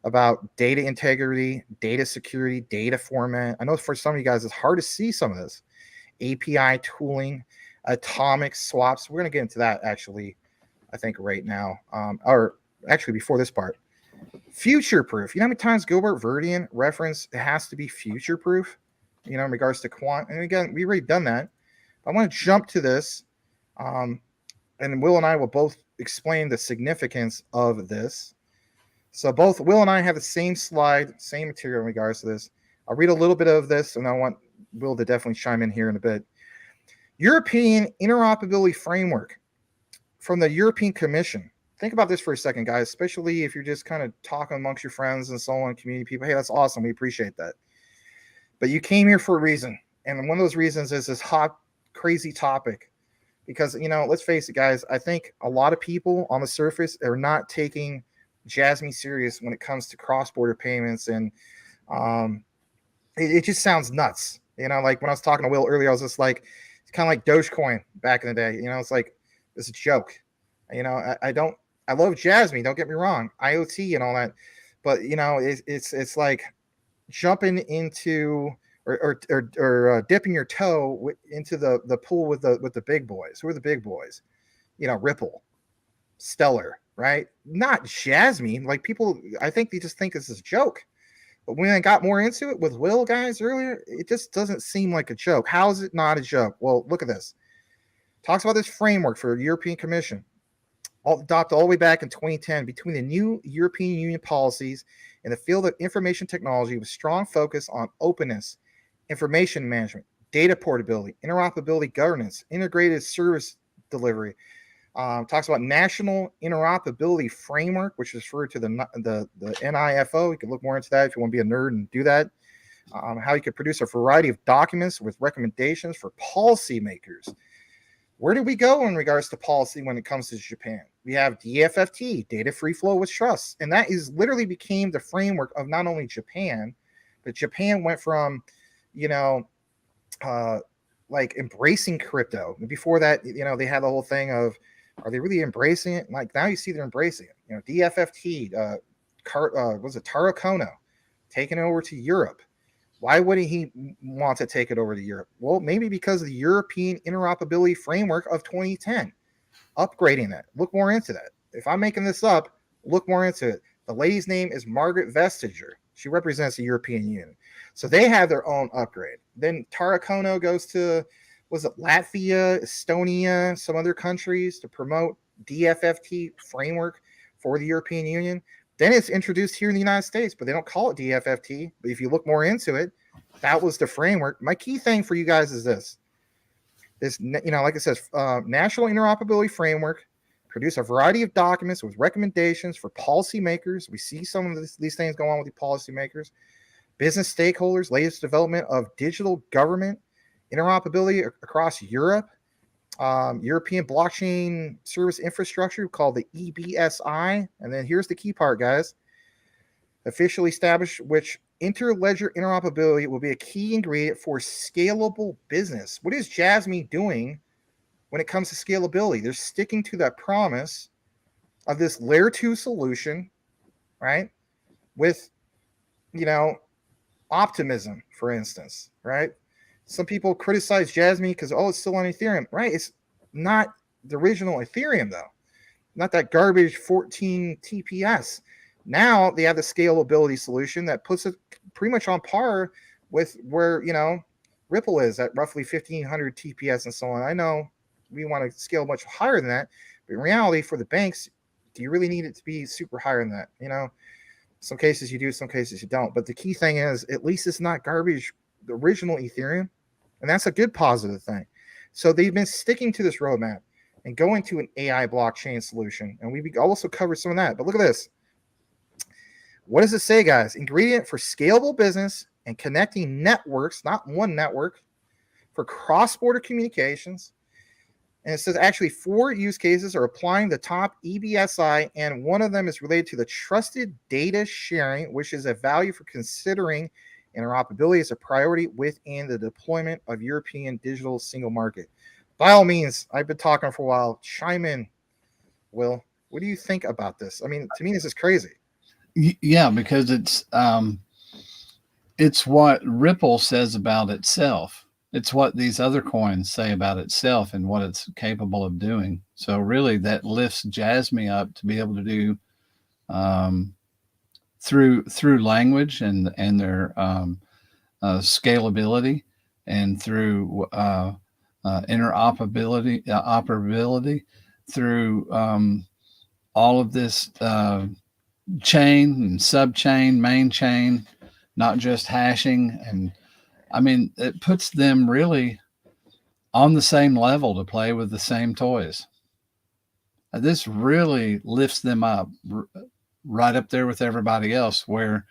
about data integrity, data security, data format. I know for some of you guys, it's hard to see some of this. API tooling, atomic swaps. We're going to get into that actually, I think right now. Or actually before this part. Future proof. You know how many times Gilbert Verdian reference it has to be future proof, in regards to quant. And again, we already done that. I want to jump to this. And Will and I will both explain the significance of this. So both Will and I have the same slide, same material in regards to this. I'll read a little bit of this, and I want Will to definitely chime in here in a bit. European Interoperability Framework from the European Commission. Think about this for a second, guys, especially if you're just kind of talking amongst your friends and so on, community people. Hey, that's awesome. We appreciate that. But you came here for a reason. And one of those reasons is this hot, crazy topic. Because, let's face it, guys, I think a lot of people on the surface are not taking Jasmy serious when it comes to cross-border payments. And it just sounds nuts. Like when I was talking to Will earlier, I was just like, it's kind of like Dogecoin back in the day. It's like, it's a joke. I love Jasmy, don't get me wrong, IoT and all that. But, it's like jumping into or dipping your toe into the pool with the big boys. Who are the big boys? Ripple, Stellar, right? Not Jasmy. Like people, I think they just think this is a joke. But when I got more into it with Will guys earlier, it just doesn't seem like a joke. How is it not a joke? Well, look at this. Talks about this framework for the European Commission, adopted all the way back in 2010 between the new European Union policies in the field of information technology with strong focus on openness, information management, data portability, interoperability governance, integrated service delivery. Talks about national interoperability framework, which is referred to the NIFO. You can look more into that if you want to be a nerd and do that. How you could produce a variety of documents with recommendations for policymakers. Where do we go in regards to policy when it comes to Japan? We have DFFT, data free flow with trust. And that is literally became the framework of not only Japan, but Japan went from, like embracing crypto. Before that, they had the whole thing of, are they really embracing it? Like now you see they're embracing it. DFFT, was it Taro Kono, taking it over to Europe. Why wouldn't he want to take it over to Europe? Well, maybe because of the European Interoperability Framework of 2010. Upgrading that. Look more into that. If I'm making this up, look more into it. The lady's name is Margaret Vestager. She represents the European Union. So they have their own upgrade. Then Taro Kono goes to, was it Latvia, Estonia, some other countries to promote DFFT framework for the European Union. Then it's introduced here in the United States, but they don't call it DFFT. But if you look more into it, that was the framework. My key thing for you guys is this, like it says, National Interoperability Framework, produce a variety of documents with recommendations for policymakers. We see some of these things go on with the policymakers, business stakeholders, latest development of digital government, interoperability across Europe, European blockchain service infrastructure called the EBSI. And then here's the key part, guys. Officially established, which interledger interoperability will be a key ingredient for scalable business. What is Jasmy doing when it comes to scalability? They're sticking to that promise of this layer 2 solution, right? With, optimism, for instance, right? Some people criticize Jasmy because, it's still on Ethereum, right? It's not the original Ethereum, though. Not that garbage 14 TPS. Now they have the scalability solution that puts it pretty much on par with where, Ripple is at roughly 1,500 TPS and so on. I know we want to scale much higher than that. But in reality, for the banks, do you really need it to be super higher than that? You know, some cases you do, some cases you don't. But the key thing is, at least it's not garbage, the original Ethereum. And that's a good positive thing. So they've been sticking to this roadmap and going to an AI blockchain solution. And we also covered some of that. But look at this. What does it say, guys? Ingredient for scalable business and connecting networks, not one network, for cross-border communications. And it says actually 4 use cases are applying the top EBSI, and one of them is related to the trusted data sharing, which is a value for considering interoperability as a priority within the deployment of European digital single market. By all means, I've been talking for a while. Chime in, Will. What do you think about this? I mean, to me, this is crazy. Yeah, because it's what Ripple says about itself. It's what these other coins say about itself and what it's capable of doing. So really, that lifts Jasmy up to be able to do through language and their scalability, and through interoperability, through all of this chain and subchain, main chain, not just hashing. And I mean, it puts them really on the same level to play with the same toys. This really lifts them up right up there with everybody else, where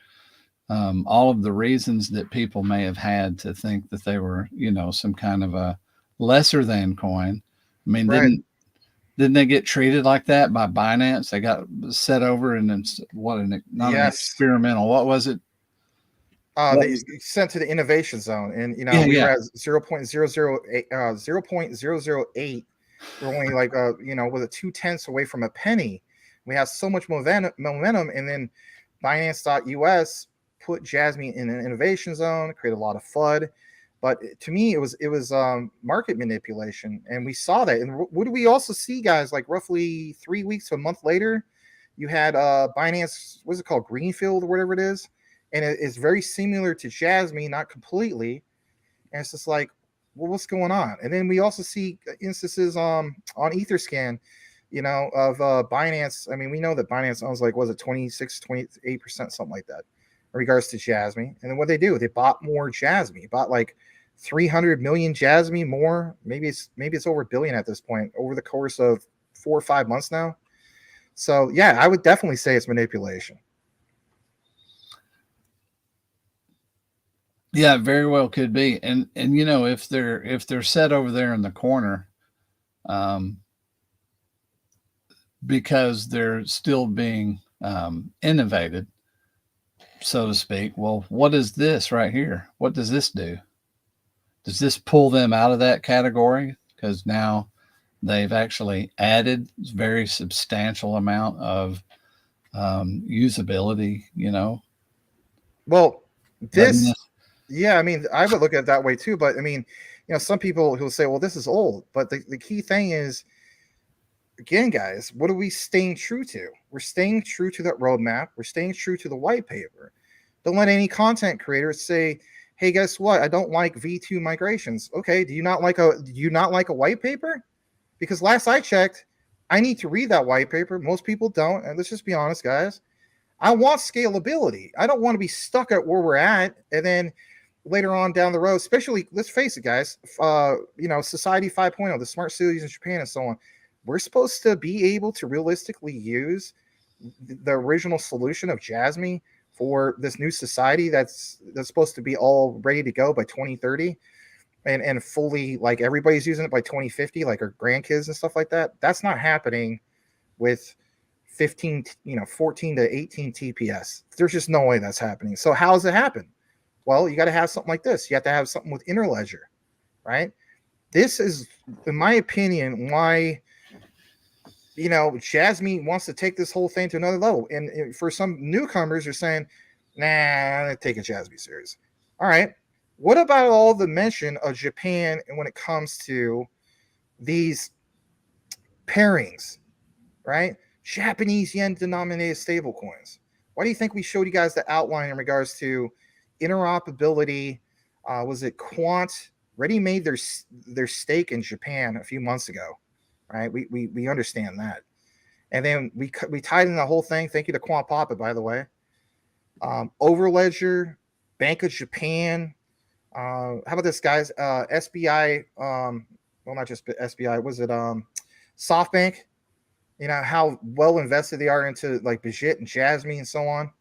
all of the reasons that people may have had to think that they were, you know, some kind of a lesser than coin. I mean, Right. Didn't they get treated like that by Binance? They got set over and then an experimental. What was it? They sent to the innovation zone, and you know, we were at 0.008, 0.008. We're only like you know, with a 0.2 away from a penny. We have so much momentum, and then Binance.us put Jasmy in an innovation zone, created a lot of FUD. But to me, it was market manipulation, and we saw that. And what do we also see, guys? Like roughly 3 weeks to a month later, you had Binance, what's it called, Greenfield or whatever it is, and it's very similar to Jasmy, not completely. And it's just like, well, what's going on? And then we also see instances on Etherscan, you know, of Binance. I mean, we know that Binance owns like, was it 26, 28%, something like that, in regards to Jasmy. And then what they do, they bought more Jasmy, bought like 300 million Jasmy more. Maybe it's over $1 billion at this point over the course of 4 or 5 months now. So yeah, I would definitely say it's manipulation. Yeah, it very well could be. And you know, if they're set over there in the corner, because they're still being innovated, so to speak. Well, what is this right here? What does this do? Does this pull them out of that category? Because now they've actually added a very substantial amount of usability, you know? Well, yeah, I mean, I would look at it that way too. But I mean, you know, some people who'll say, well, this is old. But the key thing is, again, guys, what are we staying true to? We're staying true to that roadmap. We're staying true to the white paper. Don't let any content creators say, hey, guess what? I don't like V2 migrations. Okay, do you not like a white paper? Because last I checked, I need to read that white paper. Most people don't. And let's just be honest, guys. I want scalability. I don't want to be stuck at where we're at. And then later on down the road, especially, let's face it, guys, you know, Society 5.0, the smart cities in Japan and so on. We're supposed to be able to realistically use the original solution of Jasmy for this new society that's supposed to be all ready to go by 2030 and fully, like, everybody's using it by 2050, like our grandkids and stuff like that. That's not happening with 14 to 18 TPS. There's just no way that's happening. So how does it happen? Well, you got to have something like this. You have to have something with Interledger, right? This is, in my opinion, why, you know, Jasmy wants to take this whole thing to another level. And for some newcomers, you're saying, nah, I'm not taking Jasmy serious. All right. What about all the mention of Japan and when it comes to these pairings, right? Japanese yen denominated stablecoins. Why do you think we showed you guys the outline in regards to interoperability? Was it quant already made their stake in Japan a few months ago, right? We understand that. And then we tied in the whole thing. Thank you to Quant Papa, by the way. Overledger, Bank of Japan. How about this, guys? SBI. Well, not just SBI. Was it SoftBank? You know how well invested they are into like Bajit and Jasmy and so on,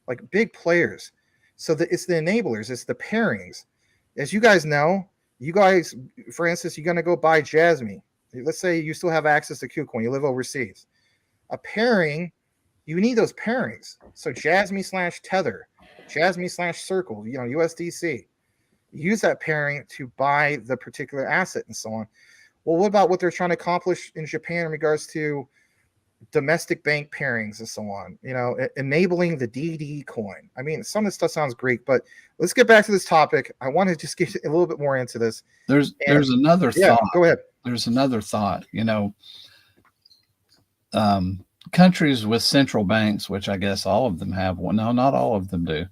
like big players. So it's the enablers, it's the pairings. As you guys know, for instance, you're gonna go buy Jasmy. Let's say you still have access to KuCoin, you live overseas. A pairing, you need those pairings. So Jasmy / Tether, Jasmy / Circle, USDC. Use that pairing to buy the particular asset and so on. Well, what about what they're trying to accomplish in Japan in regards to domestic bank pairings and so on, enabling the DD coin? I mean, some of this stuff sounds great, but let's get back to this topic. I want to just get a little bit more into this. There's another thought. Go ahead. There's another thought, countries with central banks, which I guess all of them have one. No, not all of them do.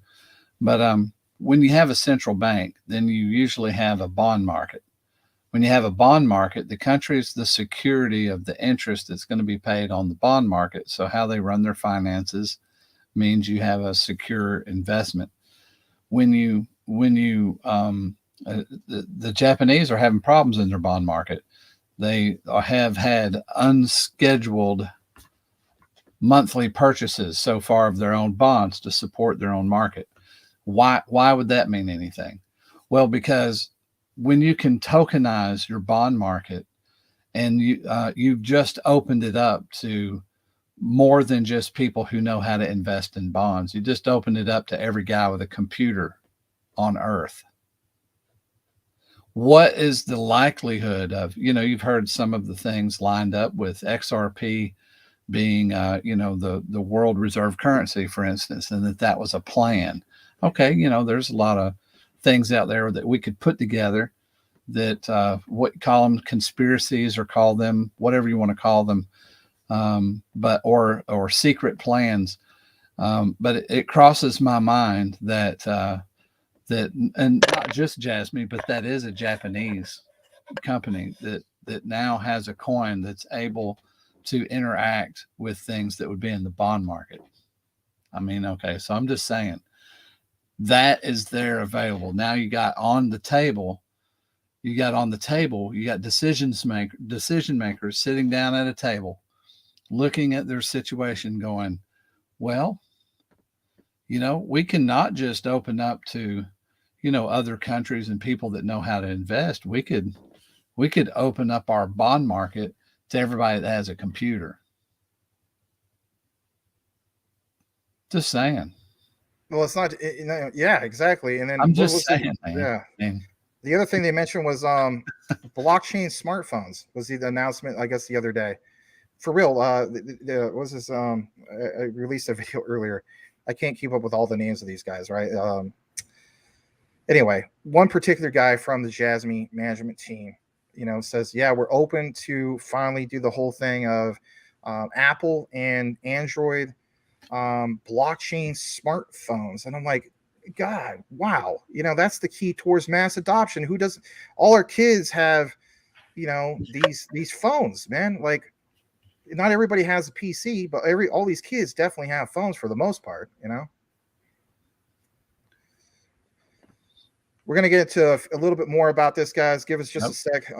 But when you have a central bank, then you usually have a bond market. When you have a bond market, the country is the security of the interest that's going to be paid on the bond market. So how they run their finances means you have a secure investment. The Japanese are having problems in their bond market. They have had unscheduled monthly purchases so far of their own bonds to support their own market. Why would that mean anything? Well, because when you can tokenize your bond market and you've just opened it up to more than just people who know how to invest in bonds. You just opened it up to every guy with a computer on earth. What is the likelihood of, you've heard some of the things lined up with XRP being, the world reserve currency, for instance, and that was a plan. Okay. There's a lot of things out there that we could put together that call them conspiracies or call them whatever you want to call them, or secret plans. But it crosses my mind that and not just Jasmy, but that is a Japanese company that now has a coin that's able to interact with things that would be in the bond market. I mean, okay, so I'm just saying that is there available. Now you got decision makers sitting down at a table, looking at their situation going, well, we cannot just open up to, other countries and people that know how to invest. We could open up our bond market to everybody that has a computer. Just saying. Well, it's not, yeah, exactly. And then I'm just saying, yeah. Man. The other thing they mentioned was blockchain smartphones was the announcement, I guess, the other day. For real, I released a video earlier. I can't keep up with all the names of these guys, right? Anyway, one particular guy from the Jasmy management team, says, yeah, we're open to finally do the whole thing of Apple and Android blockchain smartphones. And I'm like, God, wow, that's the key towards mass adoption. Who doesn't? All our kids have, these phones, man. Like, not everybody has a PC, but all these kids definitely have phones for the most part. We're gonna get into a little bit more about this, guys. Give us just a sec.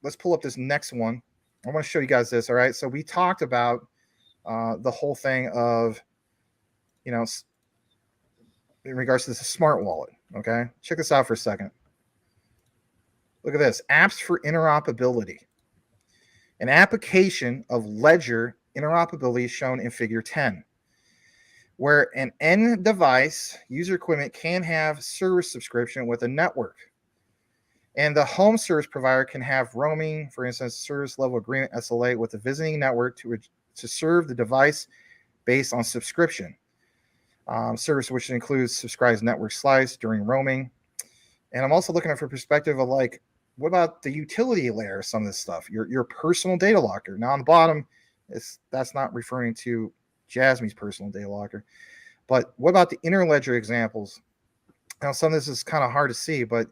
Let's pull up this next one. I want to show you guys this. All right, so we talked about the whole thing of, in regards to this smart wallet. Okay, check this out for a second. Look at this. Apps for interoperability. An application of Ledger interoperability is shown in Figure 10, where an end device user equipment can have service subscription with a network. And the home service provider can have roaming, for instance, service level agreement SLA with the visiting network to serve the device based on subscription. Service which includes subscribed network slice during roaming. And I'm also looking at from perspective of like, what about the utility layer of some of this stuff? Your personal data locker. Now on the bottom, that's not referring to Jasmy's personal data locker. But what about the Interledger examples? Now some of this is kind of hard to see, but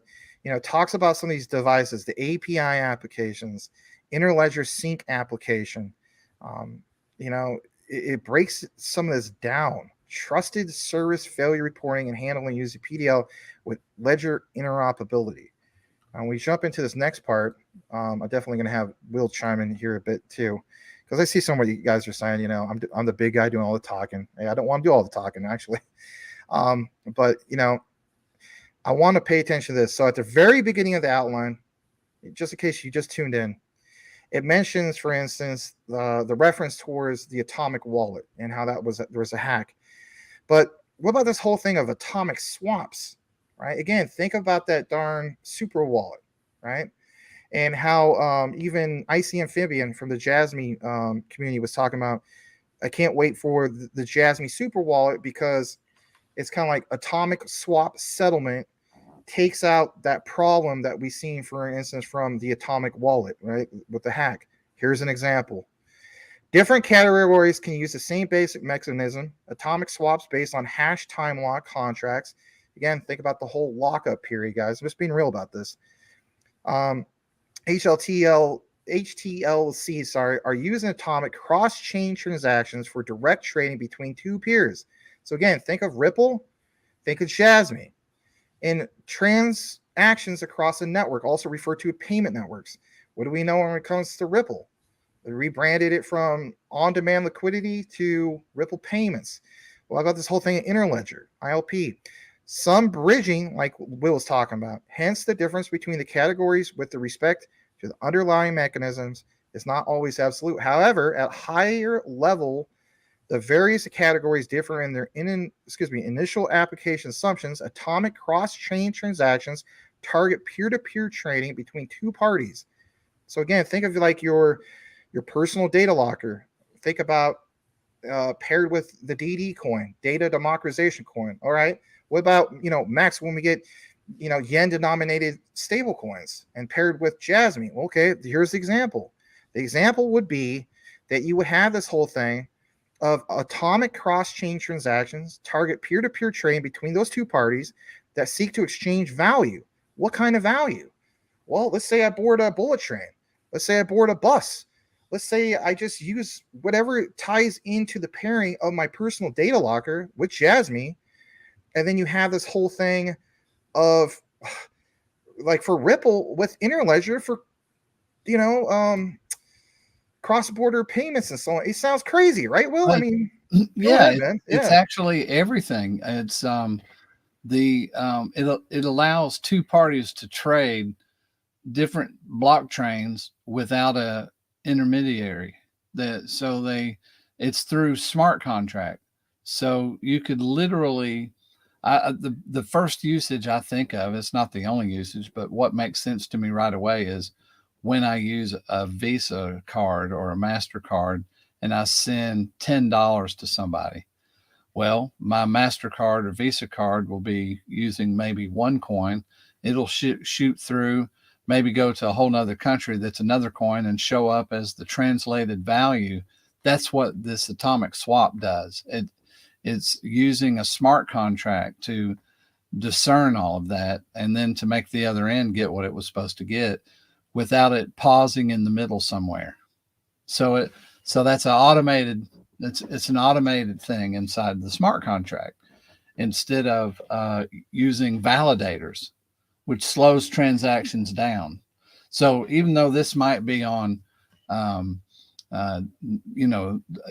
talks about some of these devices, the API applications, Interledger sync application. It breaks some of this down. Trusted service failure reporting and handling using PDL with ledger interoperability. When we jump into this next part, I'm definitely going to have Will chime in here a bit too, because I see some of you guys are saying, I'm the big guy doing all the talking. Hey, I don't want to do all the talking, actually. But I want to pay attention to this. So at the very beginning of the outline, just in case you just tuned in, it mentions, for instance, the reference towards the atomic wallet and how there was a hack. But what about this whole thing of atomic swaps, right? Again, think about that darn super wallet, right? And how even Icy Amphibian from the Jasmy community was talking about, I can't wait for the Jasmy super wallet because it's kind of like atomic swap settlement takes out that problem that we've seen, for instance, from the atomic wallet, right, with the hack. Here's an example. Different categories can use the same basic mechanism, atomic swaps based on hash time lock contracts. Again, think about the whole lockup period, guys. I'm just being real about this. HTLCs are using atomic cross-chain transactions for direct trading between two peers. So again, think of Ripple, think of Jasmy. And transactions across a network, also referred to as payment networks. What do we know when it comes to Ripple? They rebranded it from on-demand liquidity to Ripple payments. Well, I got this whole thing in Interledger, ILP. Some bridging, like Will was talking about. Hence, the difference between the categories with the respect to the underlying mechanisms is not always absolute. However, at higher level, the various categories differ in their initial application assumptions. Atomic cross-chain transactions target peer-to-peer trading between two parties. So again, think of like your personal data locker. Think about paired with the DD coin, data democratization coin. All right. What about, Max, when we get, yen denominated stable coins and paired with Jasmy? Okay, here's the example. The example would be that you would have this whole thing of atomic cross-chain transactions target peer-to-peer trading between those two parties that seek to exchange value. What kind of value? Well, let's say I board a bullet train. Let's say I board a bus. Let's say I just use whatever ties into the pairing of my personal data locker with Jasmy. And then you have this whole thing of, like, for Ripple with Interledger for, cross-border payments and so on. It sounds crazy, right, Will? Like, I mean, it's actually everything. It's it allows two parties to trade different blockchains without a intermediary. It's through smart contract. So you could literally, the first usage I think of, it's not the only usage, but what makes sense to me right away is when I use a Visa card or a MasterCard and I send $10 to somebody. Well, my MasterCard or Visa card will be using maybe one coin. It'll shoot through, maybe go to a whole nother country that's another coin and show up as the translated value. That's what this atomic swap does. It's using a smart contract to discern all of that and then to make the other end get what it was supposed to get without it pausing in the middle somewhere. So that's it's an automated thing inside the smart contract instead of using validators, which slows transactions down. So even though this might be on,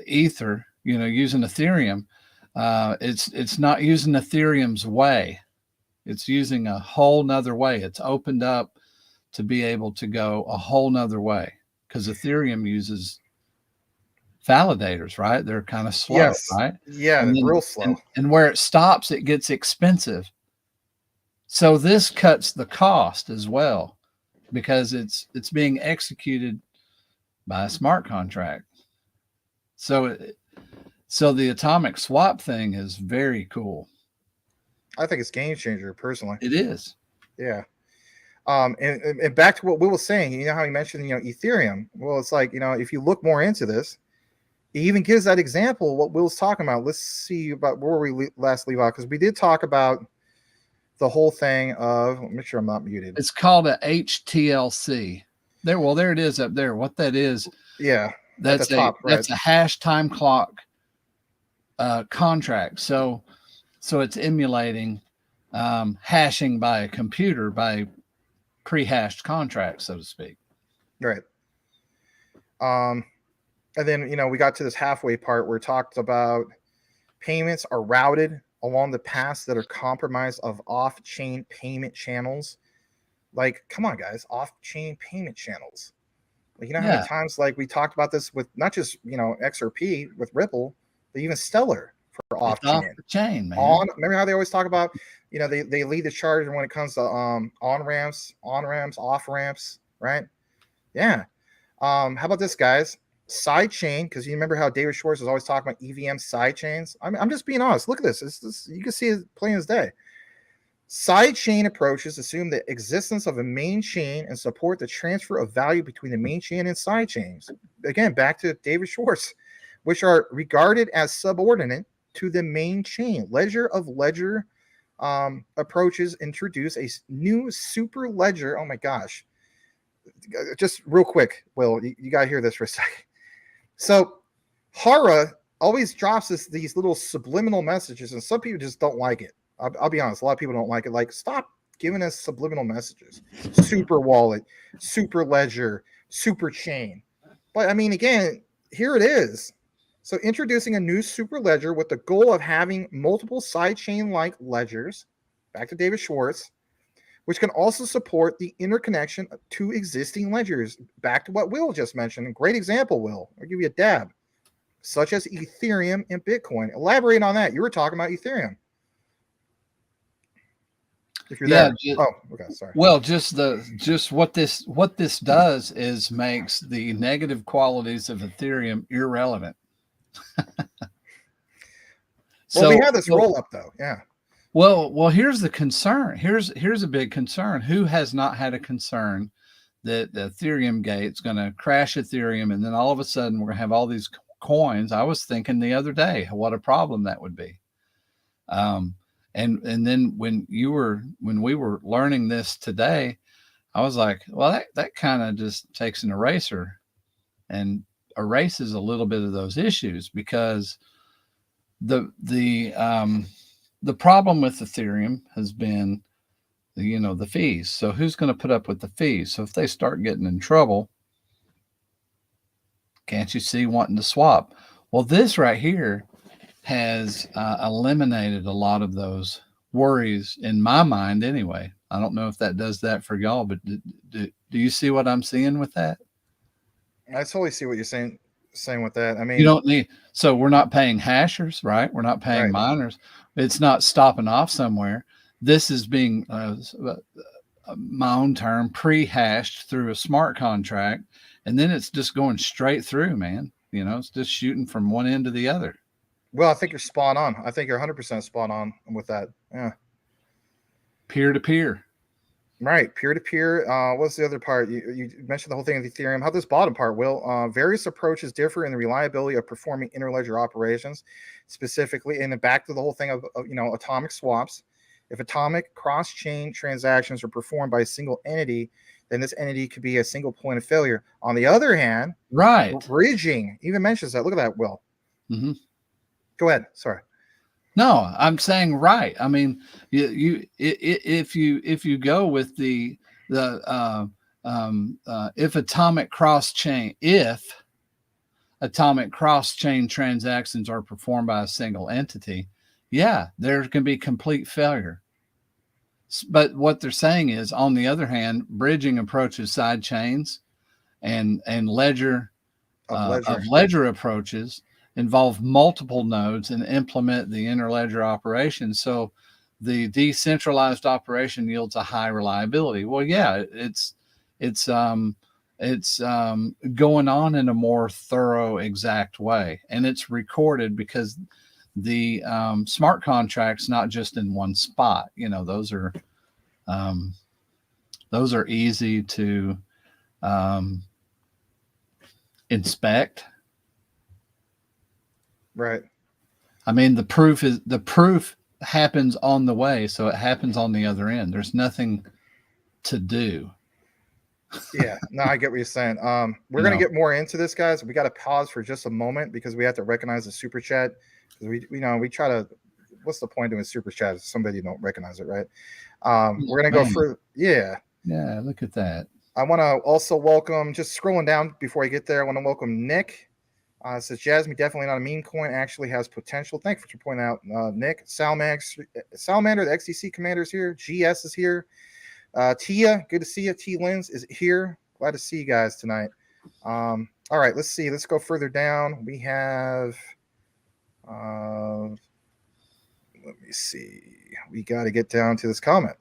Ether, using Ethereum, it's not using Ethereum's way. It's using a whole nother way. It's opened up to be able to go a whole nother way because Ethereum uses validators, right? They're kind of slow, yes. right? Yeah, real slow. And where it stops, it gets expensive. So this cuts the cost as well because it's being executed by a smart contract. So the atomic swap thing is very cool. I think it's game changer personally. It is. Yeah. And back to what Will was saying, how he mentioned, Ethereum. Well, it's like, if you look more into this, he even gives that example, what Will's talking about. Let's see about where we last leave out, because we did talk about the whole thing of, let me make sure I'm not muted. It's called a HTLC. There it is up there. What that is? Yeah, that's at the top, that's a hash time clock contract. So it's emulating hashing by a computer by pre-hashed contracts, so to speak. Right. And then, we got to this halfway part where it talked about payments are routed along the paths that are compromised of off-chain payment channels. Like, come on, guys, off-chain payment channels. Like, how many times, like, we talked about this with not just, XRP with Ripple, but even Stellar for off-chain. Off-chain, man. Remember how they always talk about, they lead the charge when it comes to on-ramps, off-ramps, right? Yeah. How about this, guys? Sidechain, because you remember how David Schwartz was always talking about EVM sidechains. I'm just being honest. Look at this. You can see it plain as day. Sidechain approaches assume the existence of a main chain and support the transfer of value between the main chain and side chains. Again, back to David Schwartz, which are regarded as subordinate to the main chain. Ledger of ledger approaches introduce a new super ledger. Oh my gosh. Just real quick, Will, you got to hear this for a second. So Hara always drops these little subliminal messages, and some people just don't like it. I'll be honest. A lot of people don't like it. Like, stop giving us subliminal messages. Super wallet, super ledger, super chain. But I mean, again, here it is. So introducing a new super ledger with the goal of having multiple sidechain-like ledgers, back to David Schwartz, which can also support the interconnection to existing ledgers. Back to what Will just mentioned. A great example, Will. I'll give you a dab. Such as Ethereum and Bitcoin. Elaborate on that. You were talking about Ethereum. If you're there. Okay, sorry. Well, just what this does is makes the negative qualities of Ethereum irrelevant. Well, we have this roll up though. Yeah. Well, here's the concern. Here's a big concern. Who has not had a concern that the Ethereum gate's going to crash Ethereum, and then all of a sudden we're going to have all these coins? I was thinking the other day, what a problem that would be. And then when we were learning this today, I was like, well, that kind of just takes an eraser and erases a little bit of those issues, because the problem with Ethereum has been, the fees. So who's going to put up with the fees? So if they start getting in trouble, can't you see wanting to swap? Well, this right here has eliminated a lot of those worries in my mind anyway. I don't know if that does that for y'all, but do you see what I'm seeing with that? I totally see what you're saying with that. I mean, you don't need, so we're not paying hashers, right? We're not paying miners. It's not stopping off somewhere. This is being, my own term, pre-hashed through a smart contract. And then it's just going straight through, man. It's just shooting from one end to the other. Well, I think you're spot on. I think you're 100% spot on with that. Yeah. Peer-to-peer. Right. Peer-to-peer. What's the other part? You mentioned the whole thing of Ethereum. How this bottom part, Will? Various approaches differ in the reliability of performing interledger operations, specifically, and then back to the whole thing of atomic swaps. If atomic cross-chain transactions are performed by a single entity, then this entity could be a single point of failure. On the other hand, bridging even mentions that. Look at that, Will. Mm-hmm. Go ahead. Sorry. No, I'm saying right. I mean, if you go with if atomic cross-chain transactions are performed by a single entity, yeah, there can be complete failure. But what they're saying is, on the other hand, bridging approaches side chains and ledger approaches involve multiple nodes and implement the interledger operation. So the decentralized operation yields a high reliability. Well, yeah, it's going on in a more thorough, exact way, and it's recorded because the smart contracts not just in one spot. Those are easy to inspect. Right. I mean, the proof happens on the way, so it happens on the other end. There's nothing to do. Yeah, no, I get what you're saying. We're gonna get more into this, guys. We got to pause for just a moment because we have to recognize the super chat. Because we try to. What's the point of doing super chat if somebody don't recognize it, right? We're gonna go for Yeah, look at that. I want to also welcome. Just scrolling down before I get there, I want to welcome Nick. It says Jasmy definitely not a meme coin. Actually has potential. Thanks for pointing out, Nick. Salamander, the XDC commander is here. GS is here. Tia, good to see you. T Lens is here. Glad to see you guys tonight. All right, let's see. Let's go further down. We have let me see. We got to get down to this comment.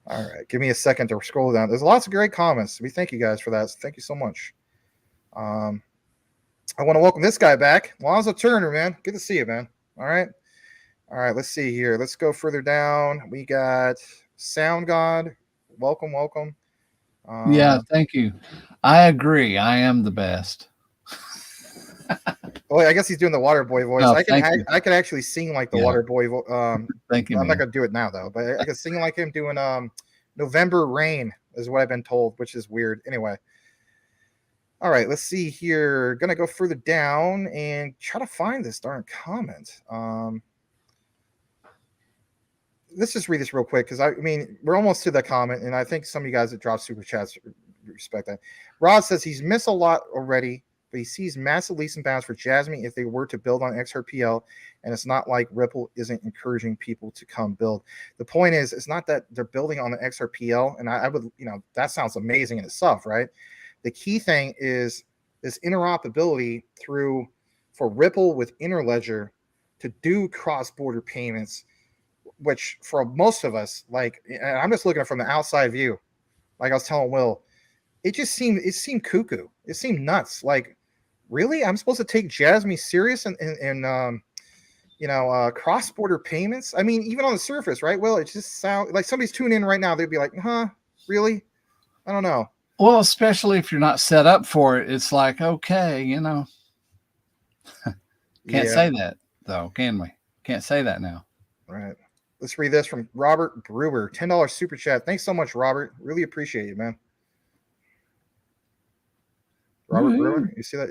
All right, give me a second to scroll down. There's lots of great comments. We thank you guys for that. So thank you so much. I want to welcome this guy back. Lonzo Turner, man. Good to see you, man. All right. Let's see here. Let's go further down. We got Sound God. Welcome. Yeah, thank you. I agree. I am the best. Well, I guess he's doing the water boy voice. Oh, I can actually sing like the water boy. Thank you. I'm not gonna do it now though, but I can sing like him doing November Rain is what I've been told, which is weird. Anyway. All right, let's see here. Gonna go further down and try to find this darn comment. Let's just read this real quick because I mean we're almost to the comment, and I think some of you guys that drop super chats respect that. Rod says he's missed a lot already, but he sees massive leaps and bounds for Jasmy if they were to build on XRPL, and it's not like Ripple isn't encouraging people to come build. The point is, it's not that they're building on the XRPL, and I would, that sounds amazing in itself, right? The key thing is this interoperability for Ripple with Interledger to do cross-border payments, which for most of us, like, and I'm just looking from the outside view, like I was telling Will, it seemed cuckoo. It seemed nuts. Like, really? I'm supposed to take Jasmy serious and cross-border payments? I mean, even on the surface, right? Well, it just sounds like somebody's tuning in right now. They'd be like, huh, really? I don't know. Well, especially if you're not set up for it, it's like, okay, Can't say that, though, can we? Can't say that now. Right. Let's read this from Robert Brewer. $10 super chat. Thanks so much, Robert. Really appreciate you, man. Robert Brewer, you see that?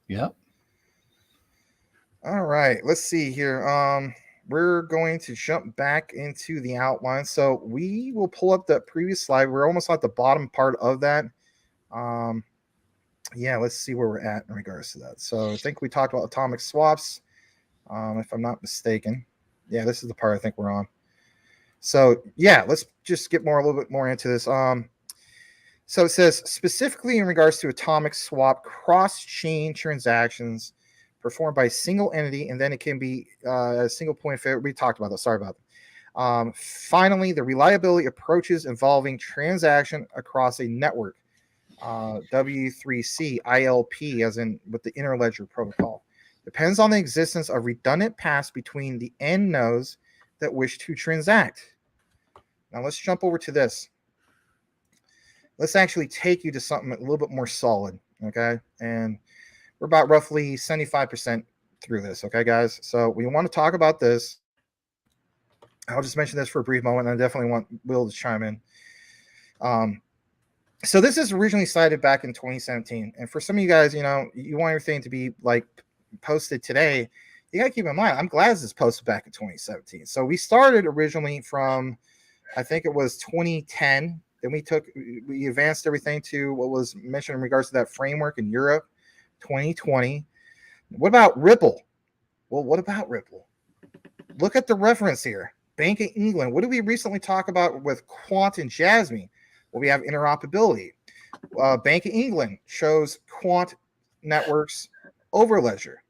Yep. All right. Let's see here. We're going to jump back into the outline. So we will pull up that previous slide. We're almost at the bottom part of that. Let's see where we're at in regards to that. So I think we talked about atomic swaps, if I'm not mistaken. Yeah, this is the part I think we're on. So yeah, let's just get a little bit more into this. So it says specifically in regards to atomic swap cross-chain transactions performed by a single entity, and then it can be a single point of failure. We talked about that. Sorry about that. Finally, the reliability approaches involving transaction across a network, W3C ILP, as in with the Interledger protocol, depends on the existence of redundant paths between the end nodes that wish to transact. Now let's jump over to this. Let's actually take you to something a little bit more solid, okay? And we're about roughly 75% through this, okay, guys? So we want to talk about this. I'll just mention this for a brief moment, and I definitely want Will to chime in. So this is originally cited back in 2017. And for some of you guys, you want everything to be like posted today. You got to keep in mind, I'm glad this is posted back in 2017. So we started originally from, I think it was 2010. Then we advanced everything to what was mentioned in regards to that framework in Europe, 2020. What about Ripple? Well, what about Ripple? Look at the reference here. Bank of England. What did we recently talk about with Quant and Jasmy? Well, we have interoperability. Bank of England shows Quant networks over Ledger.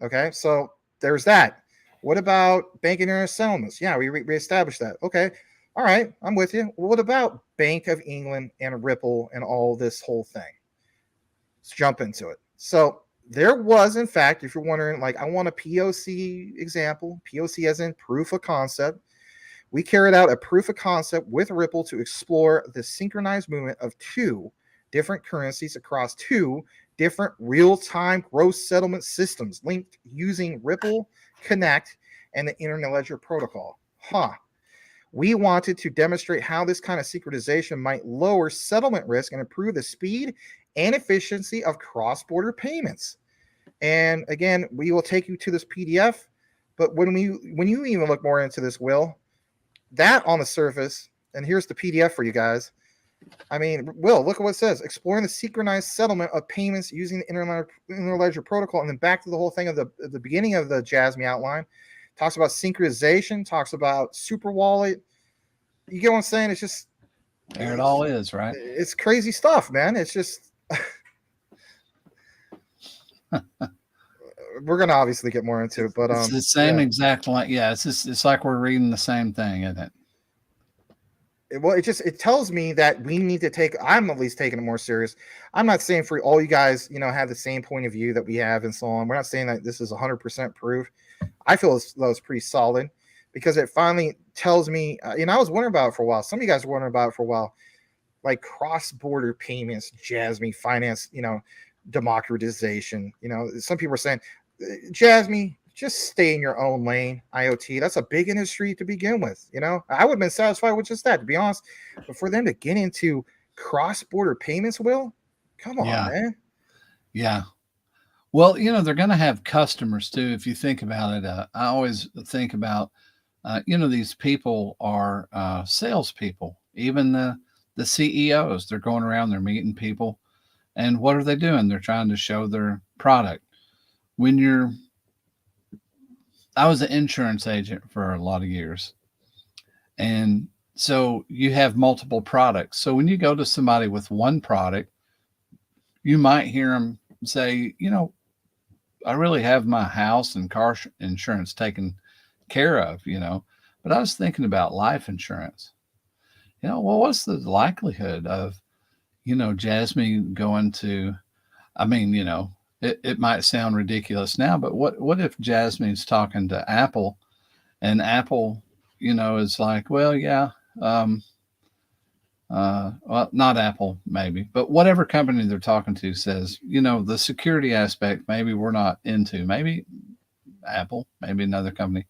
Okay, so there's that. What about Bank of International Settlements? Yeah, we reestablished that. Okay, all right, I'm with you. What about Bank of England and Ripple and all this whole thing? Let's jump into it. So there was, in fact, if you're wondering, like, I want a POC example, POC as in proof of concept. We carried out a proof of concept with Ripple to explore the synchronized movement of two different currencies across two different real-time gross settlement systems linked using Ripple Connect and the Interledger protocol. We wanted to demonstrate how this kind of secretization might lower settlement risk and improve the speed and efficiency of cross-border payments. And again, we will take you to this PDF. But when you even look more into this, Will, that on the surface, and here's the PDF for you guys. I mean, Will, look at what it says. Exploring the synchronized settlement of payments using the Interledger protocol. And then back to the whole thing of the beginning of the Jasmy outline. Talks about synchronization, talks about super wallet. You get what I'm saying? It's just... There it all is, right? It's crazy stuff, man. It's just... We're going to obviously get more into it, but... it's the same exact line. Yeah, it's like we're reading the same thing, isn't it? It tells me that we need to take, I'm at least taking it more serious. I'm not saying for all you guys, have the same point of view that we have and so on. We're not saying that this is 100% proof. I feel that was pretty solid because it finally tells me, I was wondering about it for a while. Some of you guys were wondering about it for a while, like cross-border payments, Jasmy, finance, democratization. Some people are saying, Jasmy, just stay in your own lane. IoT, that's a big industry to begin with. I would have been satisfied with just that, to be honest. But for them to get into cross-border payments, Will, come on, man. Yeah. Well, they're going to have customers too. If you think about it, I always think about, these people are salespeople. Even the CEOs, they're going around, they're meeting people, and what are they doing? They're trying to show their product. I was an insurance agent for a lot of years. And so you have multiple products. So when you go to somebody with one product, you might hear them say, I really have my house and car insurance taken care of, but I was thinking about life insurance. Well, what's the likelihood of, Jasmy going to, it might sound ridiculous now, but what if Jasmine's talking to Apple and Apple, is like, well, yeah, well, not Apple, maybe, but whatever company they're talking to says, the security aspect, maybe we're not into, maybe Apple, maybe another company,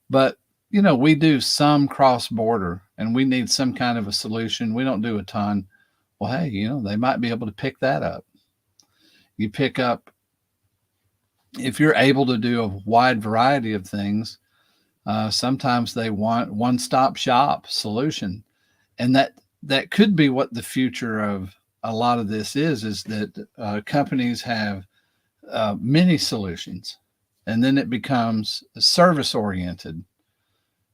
but we do some cross-border and we need some kind of a solution. We don't do a ton. Well, hey, they might be able to pick that up. You pick up, if you're able to do a wide variety of things, sometimes they want one-stop shop solution. And that could be what the future of a lot of this is that companies have many solutions, and then it becomes service oriented,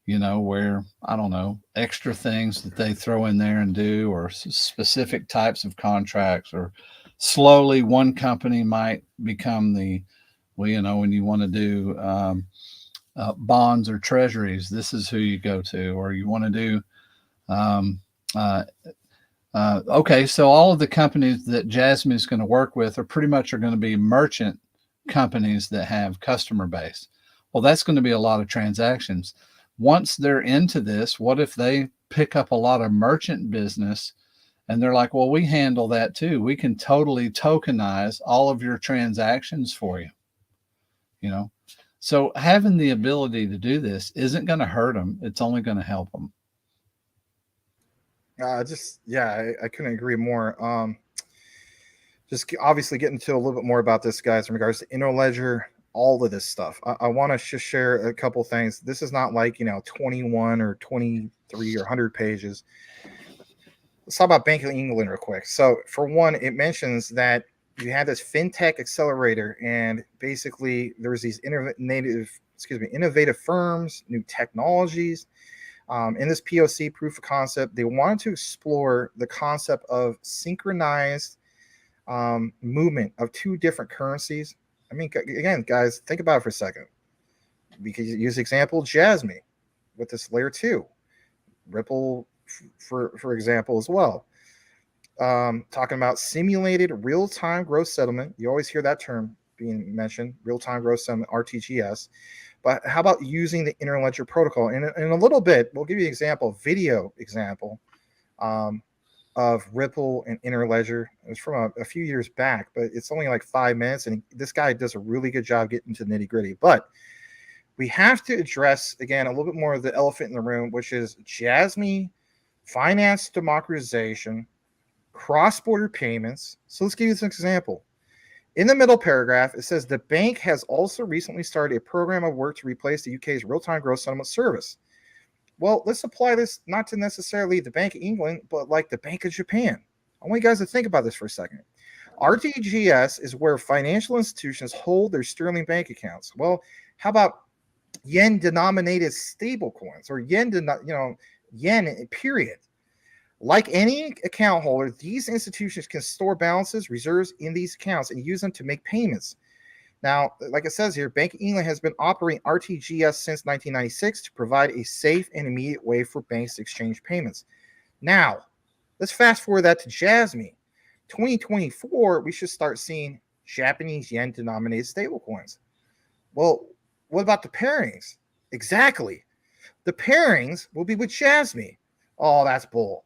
where, I don't know, extra things that they throw in there and do, or specific types of contracts, or slowly one company might become when you want to do bonds or treasuries, this is who you go to, or you want to do, okay, so all of the companies that Jasmy is going to work with are going to be merchant companies that have customer base. Well, that's going to be a lot of transactions. Once they're into this, what if they pick up a lot of merchant business and they're like, well, we handle that too. We can totally tokenize all of your transactions for you. So having the ability to do this isn't going to hurt them. It's only going to help them. I couldn't agree more. Just obviously getting to a little bit more about this, guys, in regards to Interledger, all of this stuff. I want to just share a couple things. This is not like, 21 or 23 or 100 pages. Let's talk about Bank of England real quick. So for one, it mentions that you have this fintech accelerator, and basically there's these innovative firms, new technologies. In this POC, proof of concept, they wanted to explore the concept of synchronized movement of two different currencies. I mean, again, guys, think about it for a second. We could use the example Jasmy with this layer 2, Ripple, for example, as well. Talking about simulated real-time gross settlement. You always hear that term being mentioned, real-time gross settlement, RTGS. But how about using the Interledger protocol? In a little bit, we'll give you an example, video example of Ripple and Interledger. It was from a few years back, but it's only like 5 minutes, and this guy does a really good job getting to the nitty-gritty. But we have to address, again, a little bit more of the elephant in the room, which is Jasmy, finance democratization, cross-border payments. So let's give you an example. In the middle paragraph, it says the bank has also recently started a program of work to replace the UK's real-time gross settlement service. Well, let's apply this not to necessarily the Bank of England, but like the Bank of Japan. I want you guys to think about this for a second. RTGS is where financial institutions hold their sterling bank accounts. Well, how about yen-denominated stablecoins or yen, period? Like any account holder, these institutions can store balances, reserves in these accounts and use them to make payments. Now, like it says here, Bank of England has been operating RTGS since 1996 to provide a safe and immediate way for banks to exchange payments. Now, let's fast forward that to Jasmy. 2024, we should start seeing Japanese yen-denominated stablecoins. Well, what about the pairings? Exactly. The pairings will be with Jasmy. Oh, that's bull.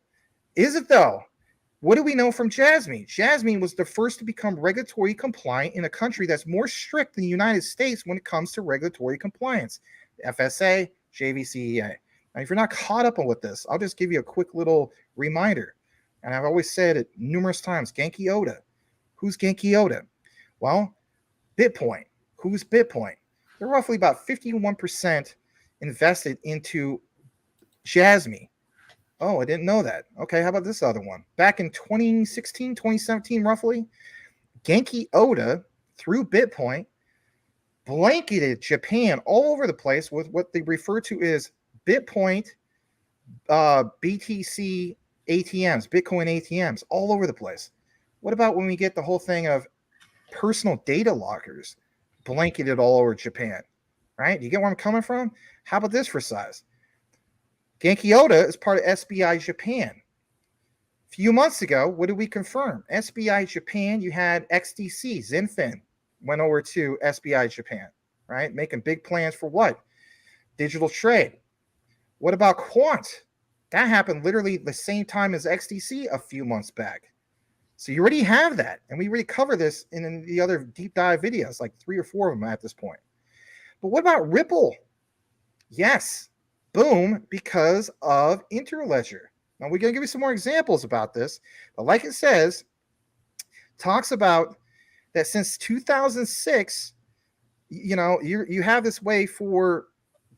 Is it though? What do we know from Jasmy? Jasmy was the first to become regulatory compliant in a country that's more strict than the United States when it comes to regulatory compliance. The FSA, JVCEA. Now, if you're not caught up on with this, I'll just give you a quick little reminder. And I've always said it numerous times, Genki Oda. Who's Genki Oda? Well, BitPoint. Who's BitPoint? They're roughly about 51% invested into Jasmy. Oh, I didn't know that. Okay, how about this other one? Back in 2016, 2017, roughly, Genki Oda, through BitPoint, blanketed Japan all over the place with what they refer to as BitPoint BTC ATMs, Bitcoin ATMs, all over the place. What about when we get the whole thing of personal data lockers blanketed all over Japan, right? You get where I'm coming from? How about this for size? Genki Oda is part of SBI Japan. A few months ago, what did we confirm? SBI Japan, you had XDC, Zenfin, went over to SBI Japan, right? Making big plans for what? Digital trade. What about Quant? That happened literally the same time as XDC a few months back. So you already have that. And we already cover this in the other deep dive videos, like 3 or 4 of them at this point. But what about Ripple? Yes. Boom, because of Interledger. Now, we're going to give you some more examples about this. But like it says, talks about that since 2006, you have this way for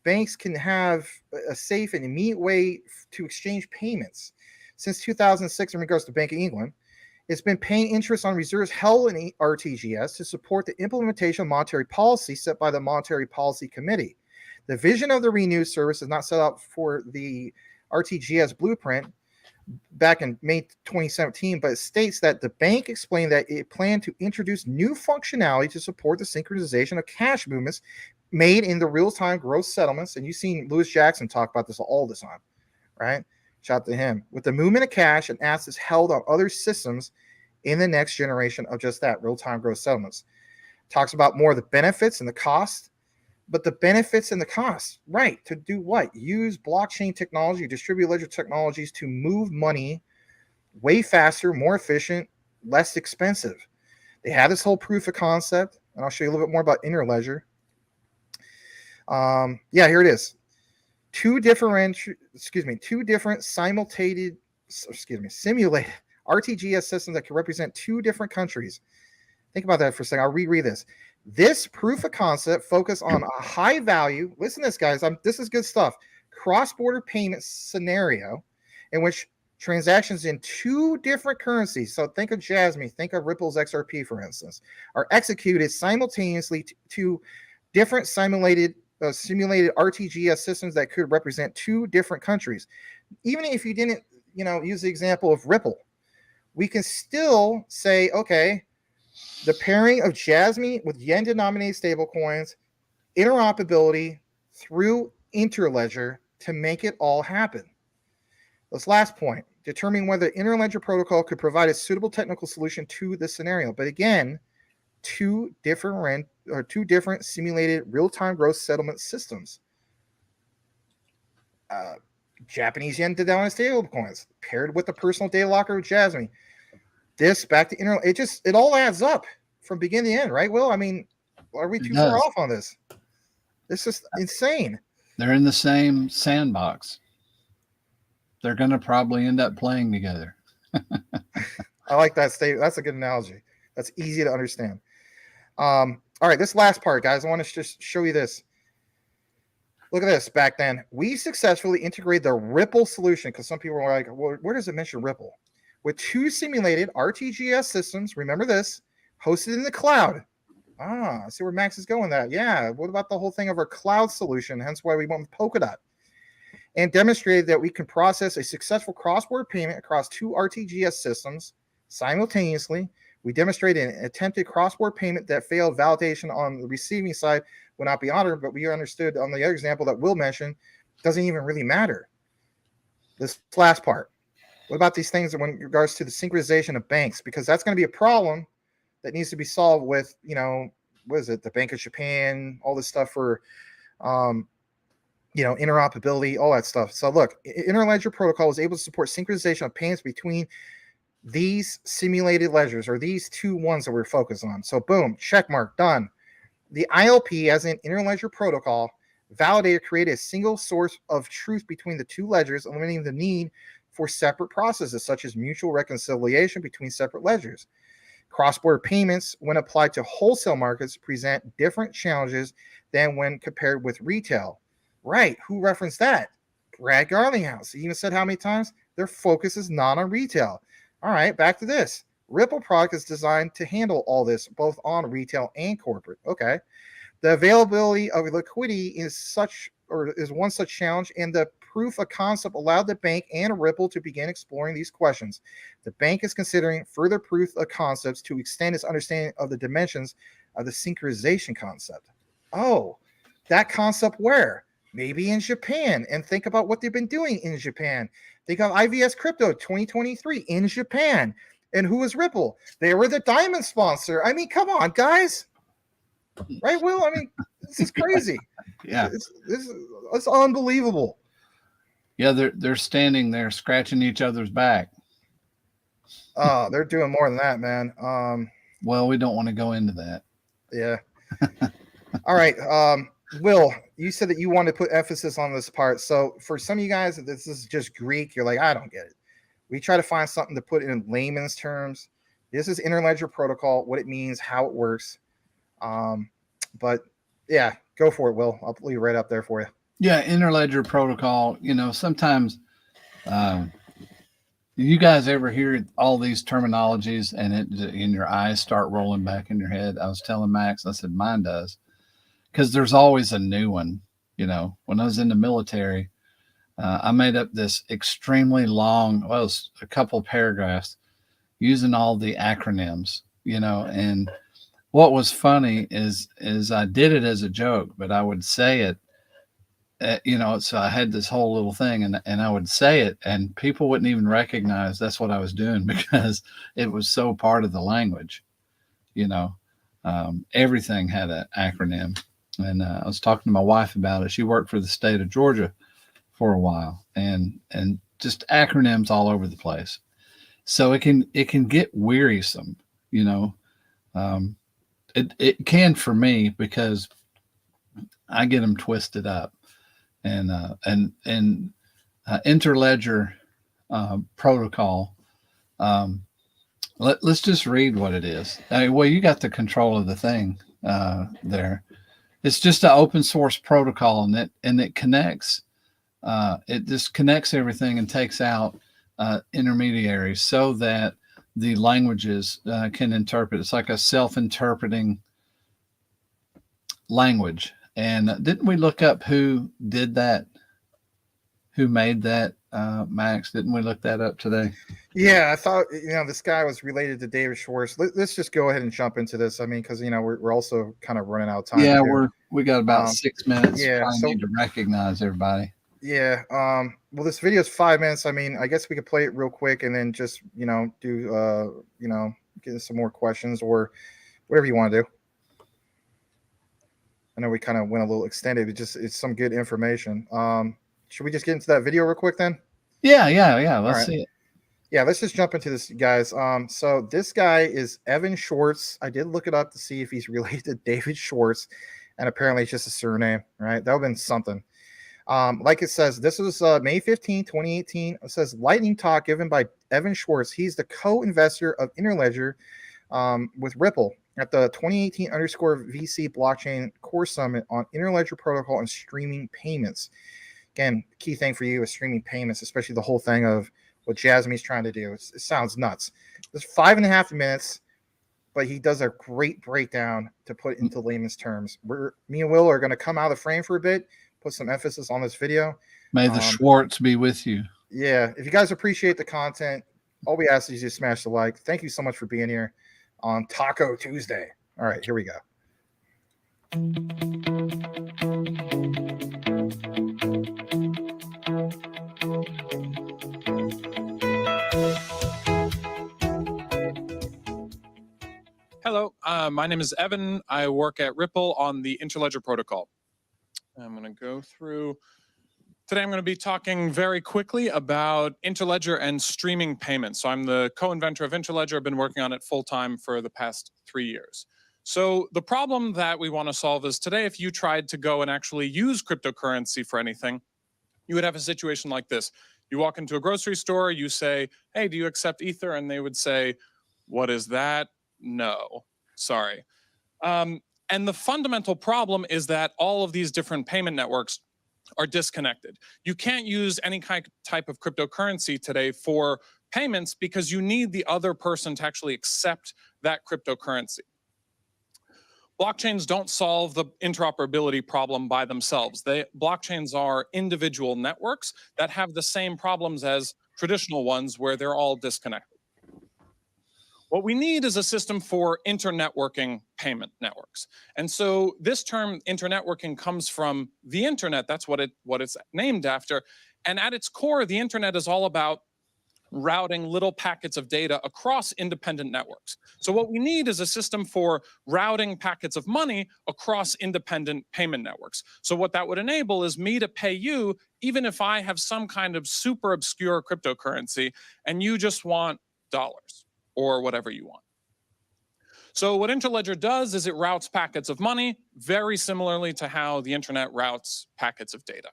banks can have a safe and immediate way to exchange payments. Since 2006, in regards to Bank of England, it's been paying interest on reserves held in RTGS to support the implementation of monetary policy set by the Monetary Policy Committee. The vision of the renewed service is not set up for the RTGS blueprint back in May 2017, but it states that the bank explained that it planned to introduce new functionality to support the synchronization of cash movements made in the real-time gross settlements. And you've seen Lewis Jackson talk about this all the time, right? Shout out to him. With the movement of cash and assets held on other systems in the next generation of just that, real-time gross settlements. Talks about more of the benefits and the cost. But the benefits and the costs, right? To do what? Use blockchain technology, distributed ledger technologies to move money way faster, more efficient, less expensive. They have this whole proof of concept, and I'll show you a little bit more about Interledger. Here it is. Two different simulated RTGS systems that can represent 2 different countries. Think about that for a second. I'll reread this. This proof of concept focus on a high value, listen to this, guys, this is good stuff, cross-border payment scenario in which transactions in 2 different currencies, so think of Jasmy, think of Ripple's XRP, for instance, are executed simultaneously to different simulated RTGS systems that could represent 2 different countries. Even if you didn't, use the example of Ripple, we can still say, okay, the pairing of Jasmy with yen-denominated stablecoins, interoperability through Interledger to make it all happen. This last point, determining whether Interledger protocol could provide a suitable technical solution to this scenario. But again, 2 different simulated real-time gross settlement systems. Japanese yen-denominated stablecoins paired with the personal data locker of Jasmy. This back to it all adds up from beginning to end, right? Will, I mean, are we too far off on this? It's just insane. They're in the same sandbox. They're going to probably end up playing together. I like that statement. That's a good analogy. That's easy to understand. All right, this last part, guys, I want to just show you this. Look at this. Back then, we successfully integrated the Ripple solution, because some people were like, well, where does it mention Ripple? With 2 simulated RTGS systems, remember this, hosted in the cloud. I see where Max is going with that. Yeah, what about the whole thing of our cloud solution? Hence why we went with Polkadot. And demonstrated that we can process a successful cross-border payment across 2 RTGS systems simultaneously. We demonstrated an attempted cross-border payment that failed validation on the receiving side would not be honored, but we understood on the other example that Will mentioned doesn't even really matter. This last part. What about these things in regards to the synchronization of banks? Because that's going to be a problem that needs to be solved with, what is it? The Bank of Japan, all this stuff for, interoperability, all that stuff. So look, Interledger protocol was able to support synchronization of payments between these simulated ledgers, or these 2 ones that we're focused on. So boom, check mark, done. The ILP, as an Interledger protocol, validator created a single source of truth between the 2 ledgers, eliminating the need for separate processes, such as mutual reconciliation between separate ledgers. Cross-border payments, when applied to wholesale markets, present different challenges than when compared with retail. Right, who referenced that? Brad Garlinghouse. He even said how many times? Their focus is not on retail. All right, back to this. Ripple product is designed to handle all this, both on retail and corporate. Okay. The availability of liquidity is one such challenge, and the proof of concept allowed the bank and Ripple to begin exploring these questions. The bank is considering further proof of concepts to extend its understanding of the dimensions of the synchronization concept. Oh, that concept where? Maybe in Japan. And think about what they've been doing in Japan. Think of IVS Crypto 2023 in Japan. And who was Ripple? They were the diamond sponsor. I mean, come on, guys. Right, Will? I mean, this is crazy. Yeah. It's unbelievable. Yeah, they're standing there scratching each other's back. Oh, they're doing more than that, man. Well, we don't want to go into that. Yeah. All right. Will, you said that you want to put emphasis on this part. So for some of you guys, this is just Greek. You're like, I don't get it. We try to find something to put in layman's terms. This is Interledger protocol, what it means, how it works. But yeah, go for it, Will. I'll leave it right up there for you. Yeah, Interledger protocol. Sometimes you guys ever hear all these terminologies and your eyes start rolling back in your head? I was telling Max, I said mine does, because there's always a new one. When I was in the military, I made up this extremely long, well, it was a couple paragraphs using all the acronyms, and what was funny is I did it as a joke, but I would say it, so I had this whole little thing and I would say it and people wouldn't even recognize that's what I was doing because it was so part of the language, everything had an acronym. And I was talking to my wife about it. She worked for the state of Georgia for a while and just acronyms all over the place. So it can get wearisome, it can for me because I get them twisted up. And Interledger protocol. Let's just read what it is. Well, you got the control of the thing there. It's just an open source protocol, and it connects. It just connects everything and takes out intermediaries so that the languages can interpret. It's like a self-interpreting language. And didn't we look up who did that? Who made that, Max? Didn't we look that up today? Yeah, I thought this guy was related to David Schwartz. Let's just go ahead and jump into this. I mean, because we're also kind of running out of time. Yeah, we got about 6 minutes. Yeah, I need to recognize everybody. Yeah. Well, this video is 5 minutes. I mean, I guess we could play it real quick and then just do get some more questions or whatever you want to do. I know we kind of went a little extended. It's some good information. Should we just get into that video real quick then? Yeah. Let's see it. Yeah, let's just jump into this, guys. So this guy is Evan Schwartz. I did look it up to see if he's related to David Schwartz. and apparently it's just a surname, right? That would have been something. Like it says, this was May 15, 2018. It says lightning talk given by Evan Schwartz. He's the co-investor of Interledger with Ripple at the 2018 _VC blockchain core summit on Interledger protocol and streaming payments. Again, key thing for you is streaming payments, especially the whole thing of what Jasmy's trying to do. It sounds nuts. It's 5.5 minutes, but he does a great breakdown to put into layman's terms. Me and Will are going to come out of the frame for a bit, put some emphasis on this video. May the Schwartz be with you. Yeah, if you guys appreciate the content, all we ask is you smash the like. Thank you so much for being here on Taco Tuesday. All right, here we go. Hello, my name is Evan. I work at Ripple on the Interledger protocol. I'm going to go through. Today I'm going to be talking very quickly about Interledger and streaming payments. So I'm the co-inventor of Interledger. I've been working on it full-time for the past 3 years. So the problem that we want to solve is today, if you tried to go and actually use cryptocurrency for anything, you would have a situation like this. You walk into a grocery store, you say, hey, do you accept Ether? And they would say, what is that? No, sorry. And the fundamental problem is that all of these different payment networks are disconnected. You can't use any type of cryptocurrency today for payments because you need the other person to actually accept that cryptocurrency. Blockchains don't solve the interoperability problem by themselves. Blockchains are individual networks that have the same problems as traditional ones where they're all disconnected. What we need is a system for internetworking payment networks. And so this term internetworking comes from the internet. That's what it's named after. And at its core, the internet is all about routing little packets of data across independent networks. So what we need is a system for routing packets of money across independent payment networks. So what that would enable is me to pay you, even if I have some kind of super obscure cryptocurrency and you just want dollars or whatever you want. So what Interledger does is it routes packets of money very similarly to how the internet routes packets of data.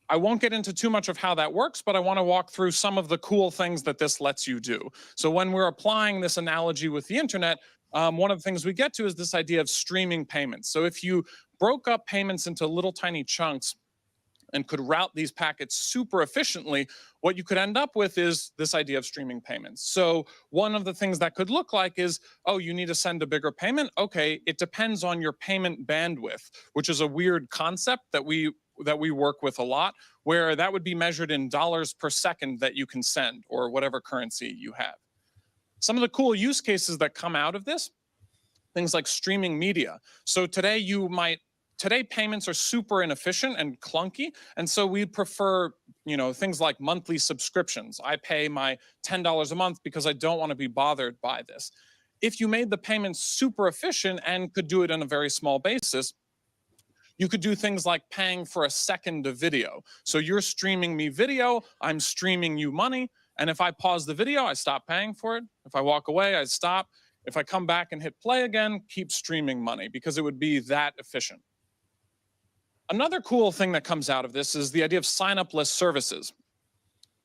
I won't get into too much of how that works, but I want to walk through some of the cool things that this lets you do. So when we're applying this analogy with the internet, one of the things we get to is this idea of streaming payments. So if you broke up payments into little tiny chunks and could route these packets super efficiently, what you could end up with is this idea of streaming payments. So one of the things that could look like is, oh, you need to send a bigger payment? Okay, it depends on your payment bandwidth, which is a weird concept that we work with a lot, where that would be measured in dollars per second that you can send or whatever currency you have. Some of the cool use cases that come out of this, things like streaming media. So today payments are super inefficient and clunky, and so we prefer, things like monthly subscriptions. I pay my $10 a month because I don't want to be bothered by this. If you made the payments super efficient and could do it on a very small basis, you could do things like paying for a second of video. So you're streaming me video, I'm streaming you money, and if I pause the video, I stop paying for it. If I walk away, I stop. If I come back and hit play again, keep streaming money because it would be that efficient. Another cool thing that comes out of this is the idea of sign-up-less services.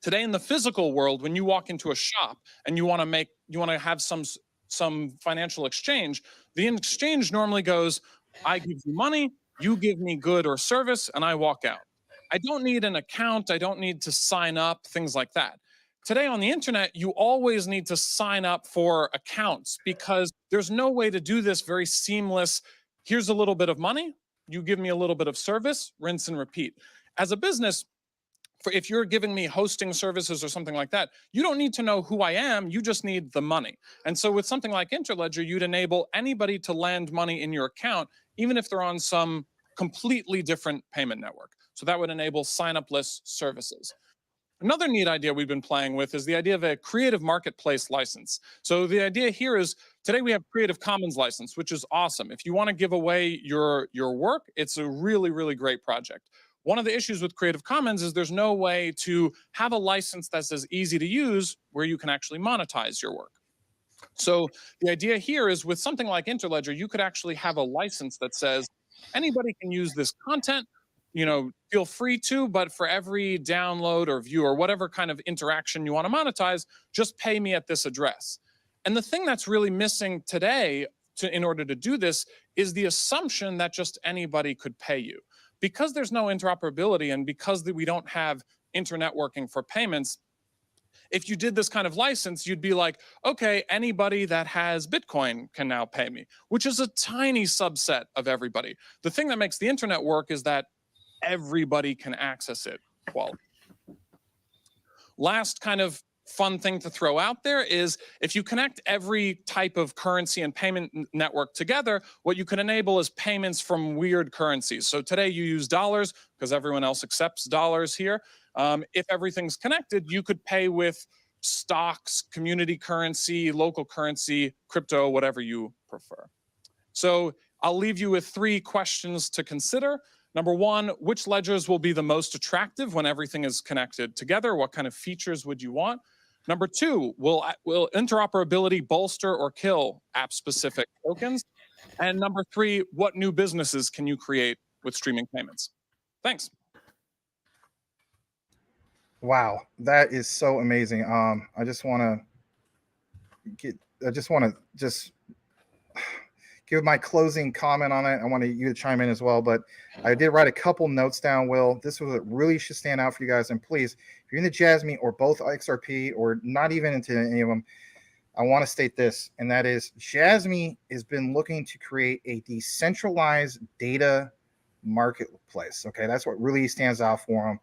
Today in the physical world, when you walk into a shop and you want to have some financial exchange, the exchange normally goes, I give you money, you give me good or service, and I walk out. I don't need an account, I don't need to sign up, things like that. Today on the internet, you always need to sign up for accounts because there's no way to do this very seamless. Here's a little bit of money, you give me a little bit of service, rinse and repeat. As a business, if you're giving me hosting services or something like that, you don't need to know who I am, you just need the money. And so with something like Interledger, you'd enable anybody to land money in your account, even if they're on some completely different payment network. So that would enable sign-up-less services. Another neat idea we've been playing with is the idea of a creative marketplace license. So the idea here is today we have Creative Commons license, which is awesome. If you want to give away your work, it's a really, really great project. One of the issues with Creative Commons is there's no way to have a license that's as easy to use where you can actually monetize your work. So the idea here is with something like Interledger, you could actually have a license that says anybody can use this content, feel free to, but for every download or view or whatever kind of interaction you want to monetize, just pay me at this address. And the thing that's really missing today in order to do this is the assumption that just anybody could pay you. Because there's no interoperability and because we don't have internetworking for payments, if you did this kind of license, you'd be like, okay, anybody that has Bitcoin can now pay me, which is a tiny subset of everybody. The thing that makes the internet work is that everybody can access it. Well, last kind of fun thing to throw out there is if you connect every type of currency and payment network together, what you can enable is payments from weird currencies. So today you use dollars because everyone else accepts dollars here. If everything's connected, you could pay with stocks, community currency, local currency, crypto, whatever you prefer. So I'll leave you with 3 questions to consider. Number 1, which ledgers will be the most attractive when everything is connected together? What kind of features would you want? Number 2, will interoperability bolster or kill app-specific tokens? And number 3, what new businesses can you create with streaming payments? Thanks. Wow, that is so amazing. I just want to give my closing comment on it. I want you to chime in as well, but I did write a couple notes down, Will. This was what really should stand out for you guys. And please, if you're into Jasmy or both XRP or not even into any of them, I want to state this, and that is Jasmy has been looking to create a decentralized data marketplace. Okay, that's what really stands out for him.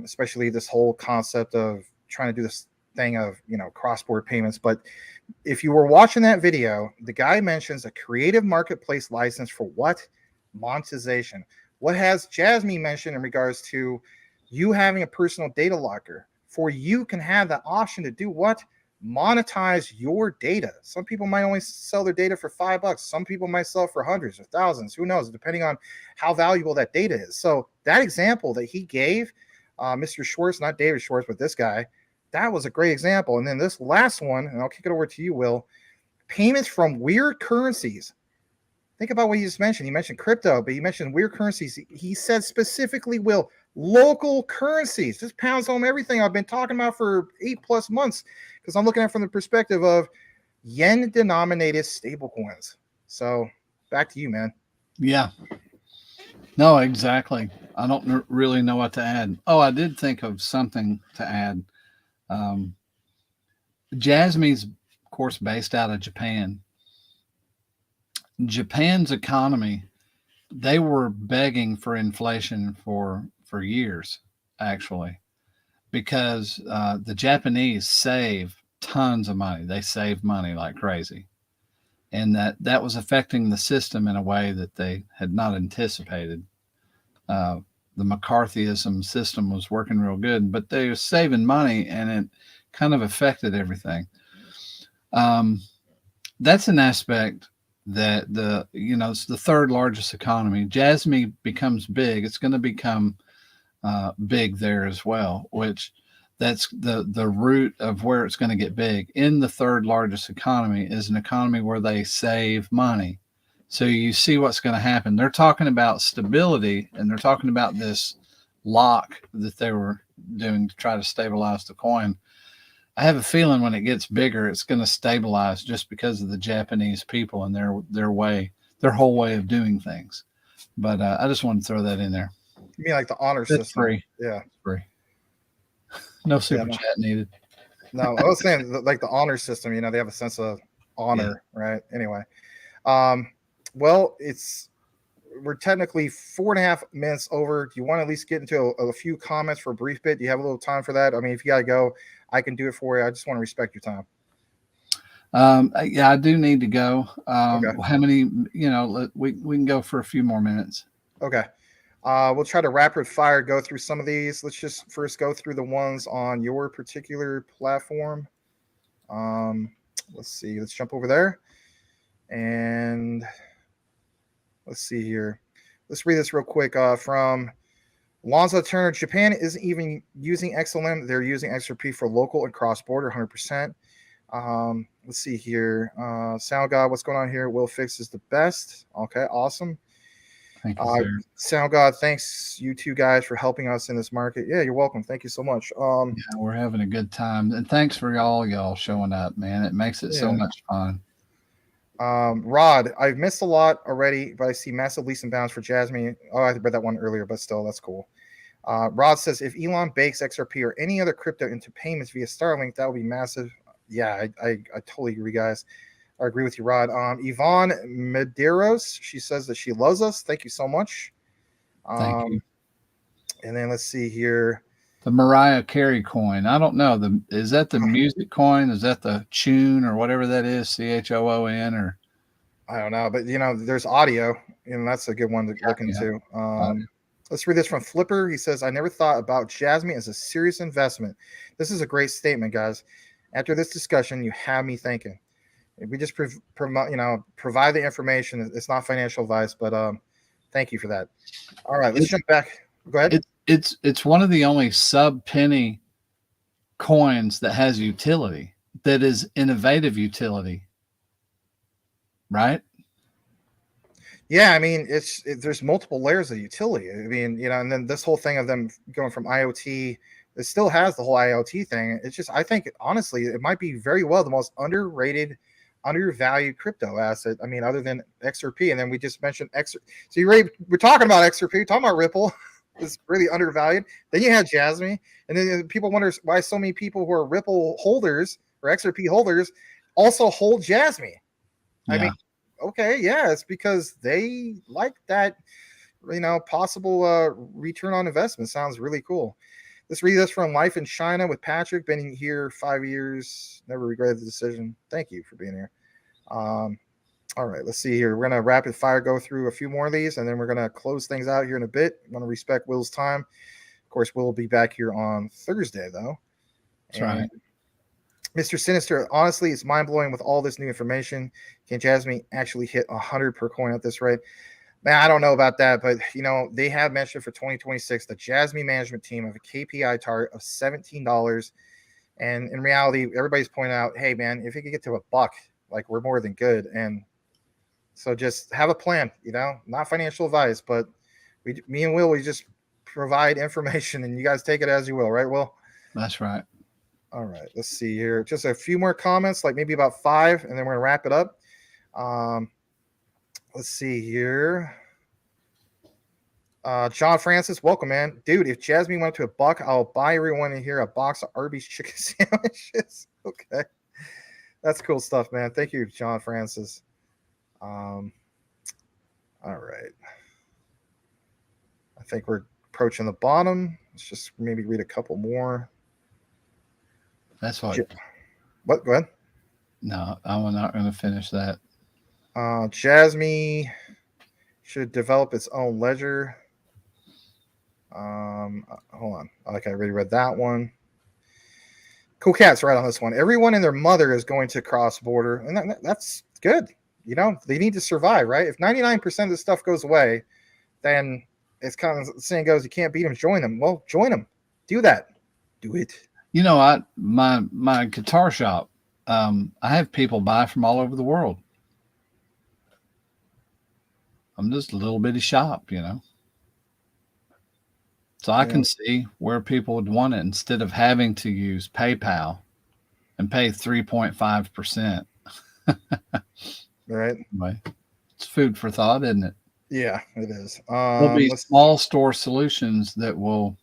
Especially this whole concept of trying to do this thing of, cross-border payments. But if you were watching that video, the guy mentions a creative marketplace license for what? Monetization. What has Jasmy mentioned in regards to you having a personal data locker for you can have the option to do what? Monetize your data. Some people might only sell their data for $5. Some people might sell for hundreds or thousands. Who knows? Depending on how valuable that data is. So that example that he gave, Mr. Schwartz, not David Schwartz, but this guy, that was a great example. And then this last one, and I'll kick it over to you, Will, payments from weird currencies. Think about what he just mentioned. He mentioned crypto, but he mentioned weird currencies. He said specifically, Will, local currencies. This pounds home everything I've been talking about for 8+ months because I'm looking at it from the perspective of yen-denominated stablecoins. So back to you, man. Yeah. No, exactly. I don't really know what to add. Oh, I did think of something to add. Jasmy's, of course, based out of Japan. Japan's economy, they were begging for inflation for years, actually, because the Japanese save tons of money. They save money like crazy. And that was affecting the system in a way that they had not anticipated. The McCarthyism system was working real good, but they were saving money and it kind of affected everything. That's an aspect that it's the 3rd largest economy. Jasmy becomes big. It's going to become big there as well, which that's the root of where it's going to get big. In the 3rd largest economy is an economy where they save money. So you see what's going to happen. They're talking about stability, and they're talking about this lock that they were doing to try to stabilize the coin. I have a feeling when it gets bigger, it's going to stabilize just because of the Japanese people and their whole way of doing things. But I just wanted to throw that in there. You mean like the honor system? Free. Yeah. It's free. No super chat needed. No, I was saying like the honor system, they have a sense of honor, right? Anyway. Well, we're technically 4.5 minutes over. Do you want to at least get into a few comments for a brief bit? Do you have a little time for that? I mean, if you got to go, I can do it for you. I just want to respect your time. Yeah, I do need to go. Okay. How many, we can go for a few more minutes. Okay. We'll try to rapid fire go through some of these. Let's just first go through the ones on your particular platform. Let's see. Let's jump over there. And let's see here. Let's read this real quick from Lonzo Turner. Japan isn't even using XLM. They're using XRP for local and cross-border 100%. Let's see here. Sound God, what's going on here? Will Fix is the best. Okay, awesome. Thank you, sir. Sound God, thanks you two guys for helping us in this market. Yeah, you're welcome. Thank you so much. Yeah, we're having a good time, and thanks for y'all showing up, man. It makes it so much fun. Rod, I've missed a lot already, but I see massive leaps and bounds for Jasmy. Oh, I read that one earlier, but still, that's cool. Rod says if Elon bakes XRP or any other crypto into payments via Starlink, that would be massive. Yeah, I totally agree, guys. I agree with you, Rod. Yvonne Medeiros, she says that she loves us. Thank you so much. Thank you. And then let's see here. The Mariah Carey coin. I don't know. Is that the music coin? Is that the tune or whatever that is? CHOON or I don't know, but there's audio, and that's a good one to look into. Let's read this from Flipper. He says, I never thought about Jasmy as a serious investment. This is a great statement, guys. After this discussion, you have me thinking. If we just provide the information, it's not financial advice, but thank you for that. All right, let's jump back. Go ahead. It's one of the only sub penny coins that has utility, that is innovative utility, right? Yeah, I mean, there's multiple layers of utility. I mean, and then this whole thing of them going from IoT, it still has the whole IoT thing. It's just, I think, honestly, it might be very well the most underrated, undervalued crypto asset. I mean, other than XRP, and then we just mentioned XRP. So we're talking about XRP, talking about Ripple. It's really undervalued. Then you had Jasmy, and then people wonder why so many people who are Ripple holders or XRP holders also hold Jasmy. I mean, okay, yeah, it's because they like that, possible return on investment. Sounds really cool. Let's read this from Life in China with Patrick. Been here 5 years, never regretted the decision. Thank you for being here. All right, let's see here. We're going to rapid fire go through a few more of these, and then we're going to close things out here in a bit. I'm going to respect Will's time. Of course, Will will be back here on Thursday, though. That's right. Mr. Sinister, honestly, it's mind-blowing with all this new information. Can Jasmy actually hit 100 per coin at this rate? Man, I don't know about that, but, they have mentioned for 2026 the Jasmy management team have a KPI target of $17. And in reality, everybody's pointing out, hey, man, if it could get to $1, like, we're more than good. And so just have a plan, not financial advice, but me and Will, we just provide information and you guys take it as you will. Right, Will? That's right. All right, let's see here. Just a few more comments, like maybe about 5, and then we're going to wrap it up. Let's see here. John Francis, welcome, man. Dude, if Jasmy went to $1, I'll buy everyone in here a box of Arby's chicken sandwiches. Okay. That's cool stuff, man. Thank you, John Francis. All right. I think we're approaching the bottom. Let's just maybe read a couple more. That's what. What? Go ahead. No, I'm not going to finish that. Jasmy should develop its own ledger. Hold on. Like I already read that one. Cool Cat's right on this one. Everyone and their mother is going to cross border, and that's good. They need to survive, right? If 99% of the stuff goes away, then it's kind of the saying goes, you can't beat them, join them. Well, join them. Do that. Do it. My guitar shop, I have people buy from all over the world. I'm just a little bitty shop, So I can see where people would want it instead of having to use PayPal and pay 3.5%. Right. Anyway, it's food for thought, isn't it? Yeah, it is. There'll be small store solutions that will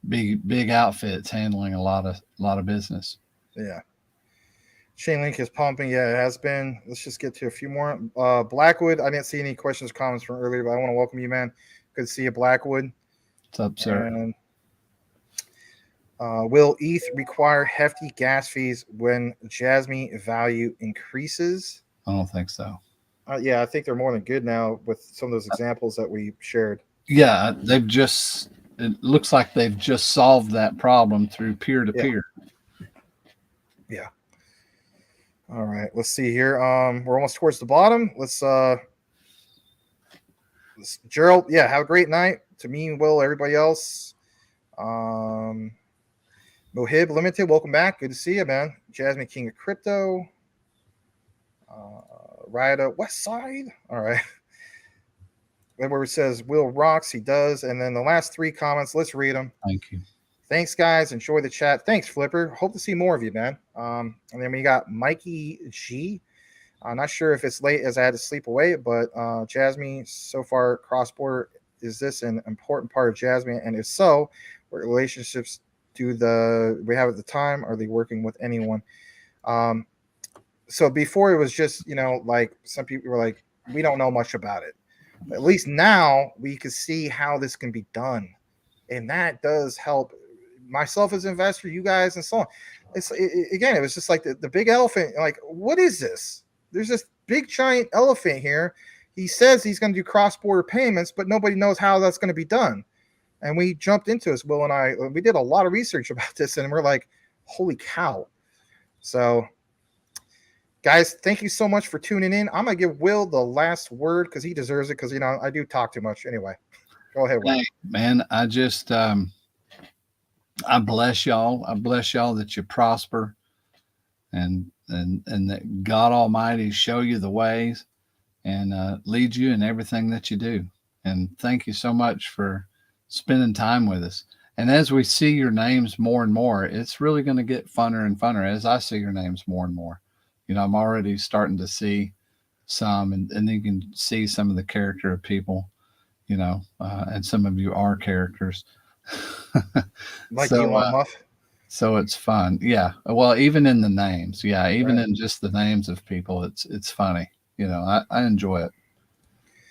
be big outfits handling a lot of business. Yeah. Chainlink is pumping. Yeah, it has been. Let's just get to a few more. Blackwood, I didn't see any questions or comments from earlier, but I want to welcome you, man. Good to see you, Blackwood. What's up, sir? And, will ETH require hefty gas fees when Jasmy value increases? I don't think so. Yeah, I think they're more than good now with some of those examples that we shared. Yeah, it looks like they've just solved that problem through peer-to-peer. Yeah. All right, let's see here. We're almost towards the bottom. Let's Gerald, yeah, have a great night. To me, Will, everybody else. Mohib Limited, welcome back. Good to see you, man. Jasmine, King of Crypto. Ryder West Side. All right. Where it says Will rocks, he does. And then the last 3 comments, let's read them. Thank you. Thanks, guys. Enjoy the chat. Thanks, Flipper. Hope to see more of you, man. And then we got Mikey G. I'm not sure if it's late as I had to sleep away, but Jasmy, so far cross-border, is this an important part of Jasmy? And if so, what relationships we have at the time? Are they working with anyone? So before it was just, like some people were like, we don't know much about it. But at least now we can see how this can be done. And that does help myself as an investor, you guys, and so on. It was just like the big elephant. Like, what is this? There's this big giant elephant here. He says he's going to do cross-border payments, but nobody knows how that's going to be done. And we jumped into this, Will and I. We did a lot of research about this, and we're like, holy cow. So, guys, thank you so much for tuning in. I'm going to give Will the last word because he deserves it because, I do talk too much. Anyway, go ahead, Will. Hey, man, I just I bless y'all. I bless y'all that you prosper and that God Almighty show you the ways and lead you in everything that you do. And thank you so much for spending time with us. And as we see your names more and more, it's really going to get funner and funner as I see your names more and more. I'm already starting to see some, and you can see some of the character of people, and some of you are characters. Like so, Elon Musk. So it's fun. Yeah. Well, even in the names. Yeah. Even in just the names of people, it's funny. I enjoy it.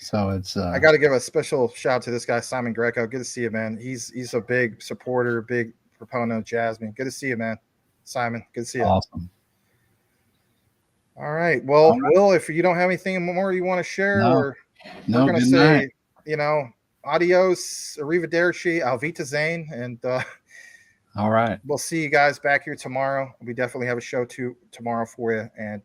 So it's I got to give a special shout out to this guy, Simon Greco. Good to see you, man. He's a big supporter, big proponent of Jasmine. Good to see you, man. Simon, good to see you. Awesome. All right. Well, Will, if you don't have anything more you want to share, we're going to say, adios, arrivederci, Alvita Zane, and all right. We'll see you guys back here tomorrow. We definitely have a show tomorrow for you, and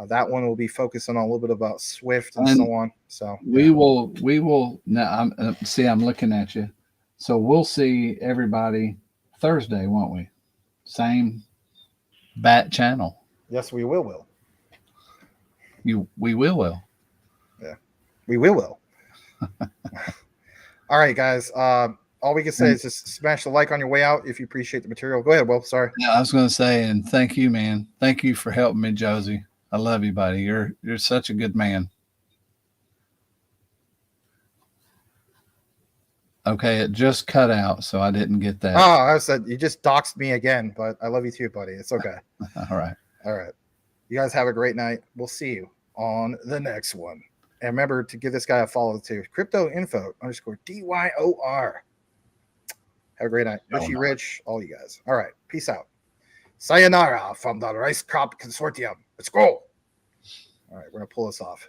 that one will be focusing on a little bit about Swift and so on. So we will now. I'm looking at you. So we'll see everybody Thursday, won't we? Same bat channel. Yes, we will. We will. Yeah, we will. All right, guys. All we can say is just smash the like on your way out if you appreciate the material. Go ahead, Will. Sorry. Yeah, I was going to say, and thank you, man. Thank you for helping me, Josie. I love you, buddy. You're such a good man. Okay, it just cut out, so I didn't get that. Oh, I said you just doxed me again, but I love you too, buddy. It's okay. All right. You guys have a great night. We'll see you on the next one. And remember to give this guy a follow too. Crypto_info_DYOR. Have a great night. Richie Rich, all you guys. All right. Peace out. Sayonara from the Rice Crop Consortium. Let's go. All right. We're going to pull this off.